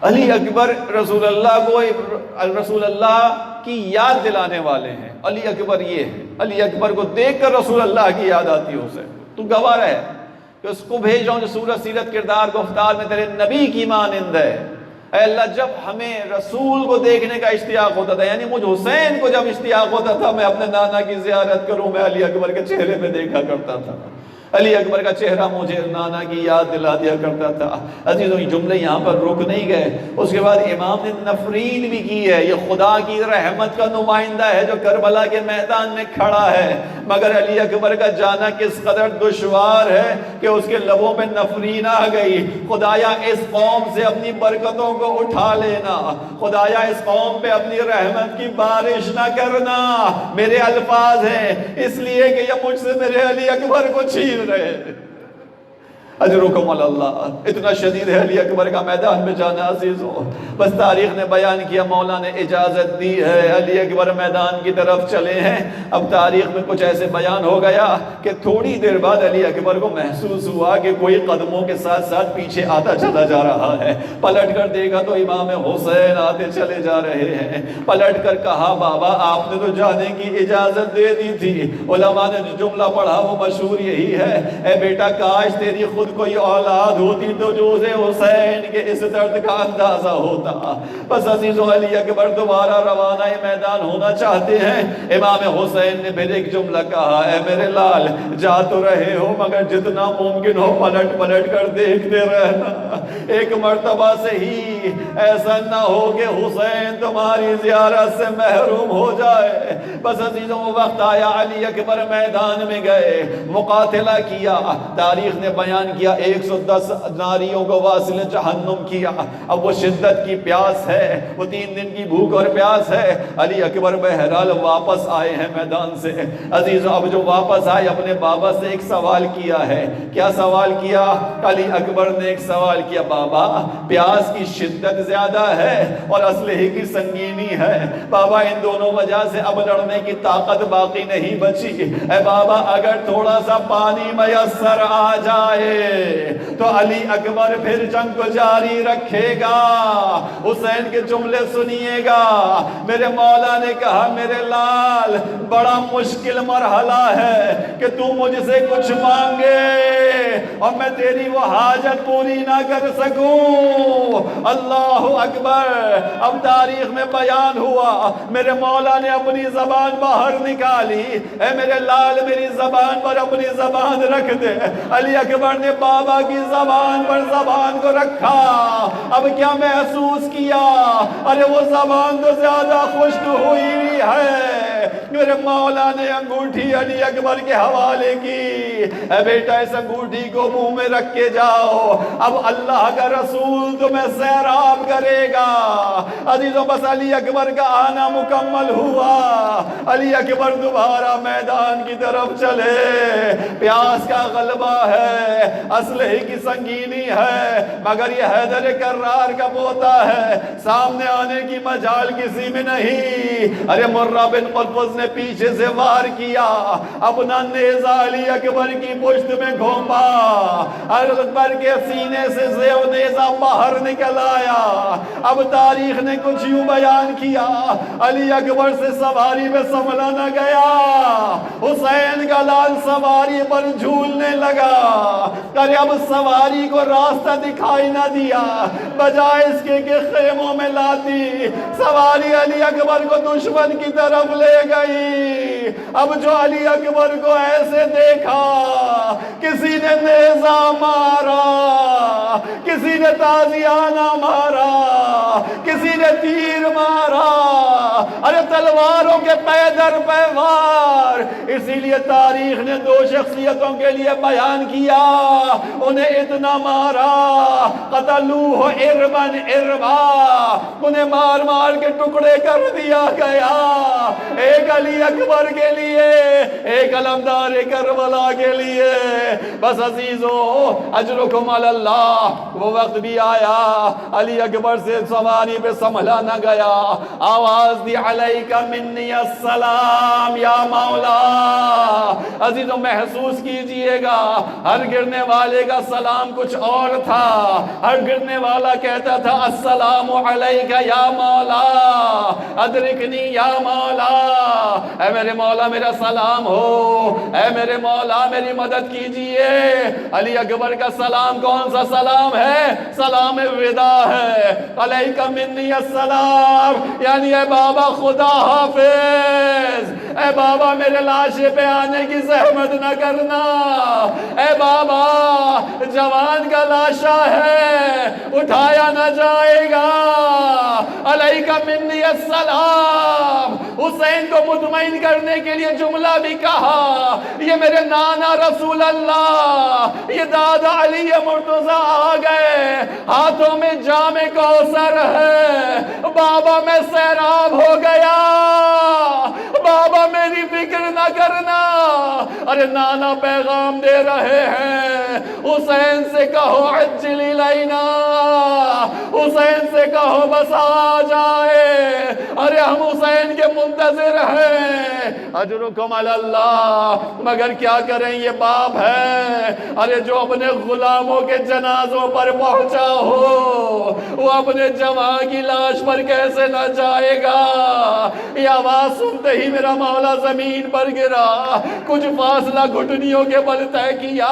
علی اکبر رسول اللہ کو، رسول اللہ کی یاد دلانے والے ہیں۔ علی اکبر یہ ہے، علی اکبر کو دیکھ کر رسول اللہ کی یاد آتی ہے اسے۔ تو گواہ ہے کہ اس کو بھیج رہا ہوں جو صورت، سیرت، کردار، گفتار میں تیرے نبی کی مانند ہے۔ اے اللہ، جب ہمیں رسول کو دیکھنے کا اشتیاق ہوتا تھا، یعنی مجھ حسین کو جب اشتیاق ہوتا تھا میں اپنے نانا کی زیارت کروں، میں علی اکبر کے چہرے پہ دیکھا کرتا تھا، علی اکبر کا چہرہ مجھے نانا کی یاد دلا دیا کرتا تھا۔ عزیزوں، یہ جملے یہاں پر رک نہیں گئے، اس کے بعد امام نے نفرین بھی کی ہے۔ یہ خدا کی رحمت کا نمائندہ ہے جو کربلا کے میدان میں کھڑا ہے، مگر علی اکبر کا جانا کس قدر دشوار ہے کہ اس کے لبوں پہ نفرین آ گئی۔ خدایا اس قوم سے اپنی برکتوں کو اٹھا لینا، خدایا اس قوم پہ اپنی رحمت کی بارش نہ کرنا۔ میرے الفاظ ہیں اس لیے کہ یہ مجھ سے میرے علی اکبر کو چھین رہے تھے۔ اجرکم علی اللہ. اتنا شدید ہے علی اکبر کا میدان میں جانا عزیزوں. بس تاریخ نے بیان کیا، مولا نے اجازت دی ہے، علی اکبر میدان کی طرف چلے ہیں. اب تاریخ میں کچھ ایسے بیان ہو گیا کہ تھوڑی دیر بعد علی اکبر کو محسوس ہوا کہ کوئی قدموں کے ساتھ ساتھ پیچھے آتا چلا جا رہا ہے. پلٹ کر دیکھا تو امام حسین آتے چلے جا رہے ہیں. پلٹ کر کہا بابا آپ نے تو جانے کی اجازت دے دی تھی. علماء نے جو جملہ پڑھا وہ مشہور یہی ہے، اے بیٹا کاش تیری خود کوئی اولاد ہوتی تو جوز حسین کے اس درد کا اندازہ ہوتا. بس عزیزو علی اکبر دوبارہ روانہ میدان ہونا چاہتے ہیں. امام حسین نے پھر ایک جملہ کہا، اے میرے لال جا تو رہے ہو مگر جتنا ممکن ہو پلٹ پلٹ کر دیکھتے رہنا. ایک مرتبہ سے ہی ایسا نہ ہو کہ حسین تمہاری زیارت سے محروم ہو جائے. بس عزیزوں وقت آیا، علی اکبر میدان میں گئے، مقاتلہ کیا. تاریخ نے بیان کیا 110 ناریوں کو واصل جہنم کیا. اب وہ شدت کی پیاس ہے، وہ 3 دن کی بھوک اور پیاس ہے. علی اکبر بہرحال واپس آئے ہیں میدان سے. عزیزو اب جو واپس آئے اپنے بابا سے ایک سوال کیا ہے. کیا سوال کیا؟ علی اکبر نے ایک سوال کیا، بابا پیاس کی شدت زیادہ ہے اور اسلحے کی سنگینی ہے. بابا ان دونوں وجہ سے اب لڑنے کی طاقت باقی نہیں بچی. اے بابا اگر تھوڑا سا پانی میسر آ جائے تو علی اکبر پھر جنگ کو جاری رکھے گا. حسین کے جملے سنیے گا. میرے مولا نے کہا میرے لال بڑا مشکل مرحلہ ہے کہ تو مجھ سے کچھ مانگے اور میں تیری وہ حاجت پوری نہ کر سکوں. اللہ اکبر. اب تاریخ میں بیان ہوا میرے مولا نے اپنی زبان باہر نکالی. اے میرے لال میری زبان پر اپنی زبان رکھ دے. علی اکبر نے بابا کی زبان پر زبان کو رکھا. اب کیا محسوس کیا؟ ارے وہ زبان تو زیادہ خشک ہوئی ہے. میرے مولا نے انگوٹھی علی اکبر کے حوالے کی. اے بیٹا اس انگوٹھی کو منہ میں رکھ کے جاؤ، اب اللہ کا رسول تمہیں سیراب کرے گا. عزیزوں بس علی اکبر کا آنا مکمل ہوا. علی اکبر دوبارہ میدان کی طرف چلے. پیاس کا غلبہ ہے، اسلحے کی سنگینی ہے، مگر یہ حیدر کرار کا پوتا ہے، سامنے آنے کی مجال کسی میں نہیں. ارے مرہ بن قطز نے پیچھے سے وار کیا، اپنا نیزہ علی اکبر کی پشت میں گھوما. علی اکبر کے سینے سے زیو نیزہ باہر نکل آیا. اب تاریخ نے کچھ یوں بیان کیا، علی اکبر سے سواری میں سنبھلا نہ گیا. حسین کا لال سواری پر جھولنے لگا. ارے اب سواری کو راستہ دکھائی نہ دیا، بجائے اس کے کہ خیموں میں لاتی، سواری علی اکبر کو دشمن کی طرف لے گئی. اب جو علی اکبر کو ایسے دیکھا، کسی نے نیزہ مارا، کسی نے تازیانہ مارا، کسی نے تیر مارا. ارے تلواروں کے پے در پے وار. اسی لیے تاریخ نے 2 شخصیتوں کے لیے بیان کیا، انہیں اتنا مارا قتلوہ اربن اربا، انہیں مار مار کے ٹکڑے کر دیا گیا. ایک علی اکبر کے لیے، ایک علمدار کربلا کے لیے. بس عزیزو اجرکم علی اللہ. وہ وقت بھی آیا علی اکبر سے سواری پہ سنبھلا نہ گیا. آواز دی علیکہ منی السلام یا مولا. عزیزو محسوس کیجئے گا ہر گرنے والے کا سلام کچھ اور تھا. ہر گرنے والا کہتا تھا السلام علیکہ یا مولا، ادرکنی یا مولا. اے میرے مولا میرا سلام ہو، اے میرے مولا میری مدد کیجئے. علی اکبر کا سلام کون سا سلام ہے؟ سلام وداع ہے. علیکہ منی السلام، یعنی اے بابا خدا حافظ. اے بابا میرے لاشے پہ آنے کی زحمت نہ کرنا. اے بابا جوان کا لاشا ہے، اٹھایا نہ جائے گا. علیکہ منی السلام. حسین کو مطمئن کرنے کے لیے جملہ بھی کہا، یہ میرے نانا رسول اللہ، یہ دادا علی مرتضیٰ آ گئے، ہاتھوں میں جام کوثر ہے. بابا میں سیراب ہو گیا، بابا میری فکر نہ کرنا. ارے نانا پیغام دے رہے ہیں، حسین سے کہو عجل الینا، حسین سے کہو بس آ جائے، ارے ہم حسین کے منتظر ہیں، اجرکم علی اللہ۔ مگر کیا کریں، یہ باپ ہے، ارے جو اپنے غلاموں کے جنازوں پر پہنچا ہو وہ اپنے جواں کی لاش پر کیسے نہ جائے گا؟ یہ آواز سنتے ہی میرا مولا زمین پر گرا، کچھ فاصلہ گھٹنیوں کے بل طے کیا،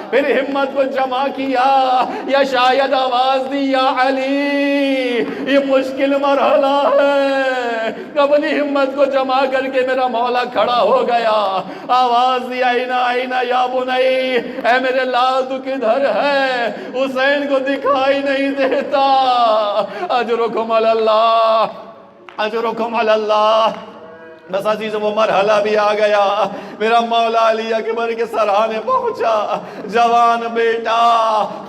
پھر ہمت کو جمع کیا، یا شاید آواز دی یا علی یہ مشکل مرحلہ ہے۔ اپنی ہمت کو جمع کر کے میرا مولا کھڑا ہو گیا، آواز دی اینا اینا یا بنی، اے میرے لال تو کدھر ہے؟ حسین کو دکھائی نہیں دیتا۔ اجرکم علی اللہ، اجرکم علی اللہ۔ بس عزیز وہ مرحلہ بھی آ گیا، میرا مولا علی اکبر کے سرانے پہنچا، جوان بیٹا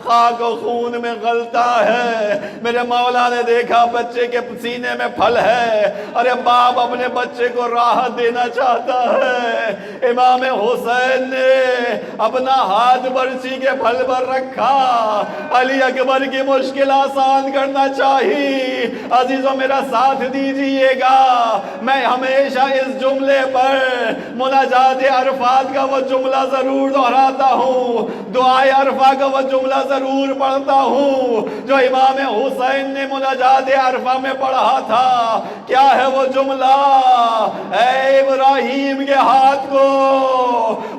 خاک و خون میں غلطا ہے۔ میرے مولا نے دیکھا بچے کے سینے میں پھل ہے، ارے باپ اپنے بچے کو راحت دینا چاہتا ہے۔ امام حسین نے اپنا ہاتھ برچی کے پھل پر رکھا، علی اکبر کی مشکل آسان کرنا چاہیے۔ عزیزوں میرا ساتھ دیجئے گا، میں ہمیشہ اس جملے پر مناجات عرفات کا وہ جملہ ضرور دہراتا ہوں، دعائے عرفہ کا وہ جملہ ضرور پڑھتا ہوں جو امام حسین نے مناجات عرفہ میں پڑھا تھا۔ کیا ہے وہ جملہ؟ اے ابراہیم کے ہاتھ کو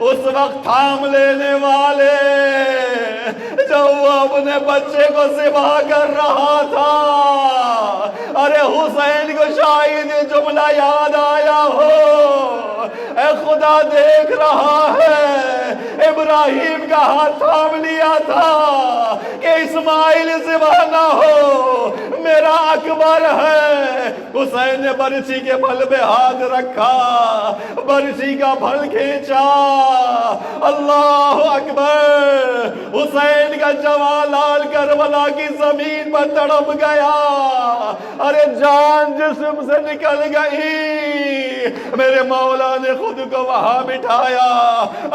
اس وقت تھام لینے والے جب وہ اپنے بچے کو ذبح کر رہا تھا، ارے حسین کو شاید یہ جملہ یاد آیا ہو، اے خدا دیکھ رہا ہے، ابراہیم کا ہاتھ تھام لیا تھا کہ اسماعیل ذبح نہ ہو، میرا اکبر ہے۔ حسین نے برچی کے پھل پہ ہاتھ رکھا، برچی کا پھل کھینچا، اللہ اکبر، حسین کا جوان لال کربلا کی زمین پر تڑپ گیا، ارے جان جسم سے نکل گئی۔ میرے مولا نے خود کو وہاں بٹھایا،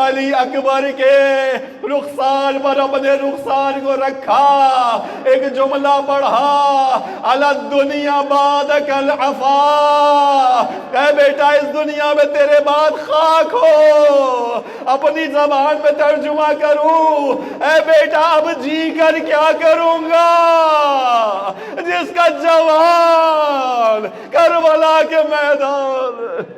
علی اکبر کے رخسار پر اپنے رخسار کو رکھا، ایک جملہ پڑھا، علی الدنیا بعدک العفا، اے بیٹا اس دنیا میں تیرے بعد خاک ہو۔ اپنی زبان میں ترجمہ کروں، اے بیٹا اب جی کر کیا کروں گا؟ جس کا جوان کربلا کے میدان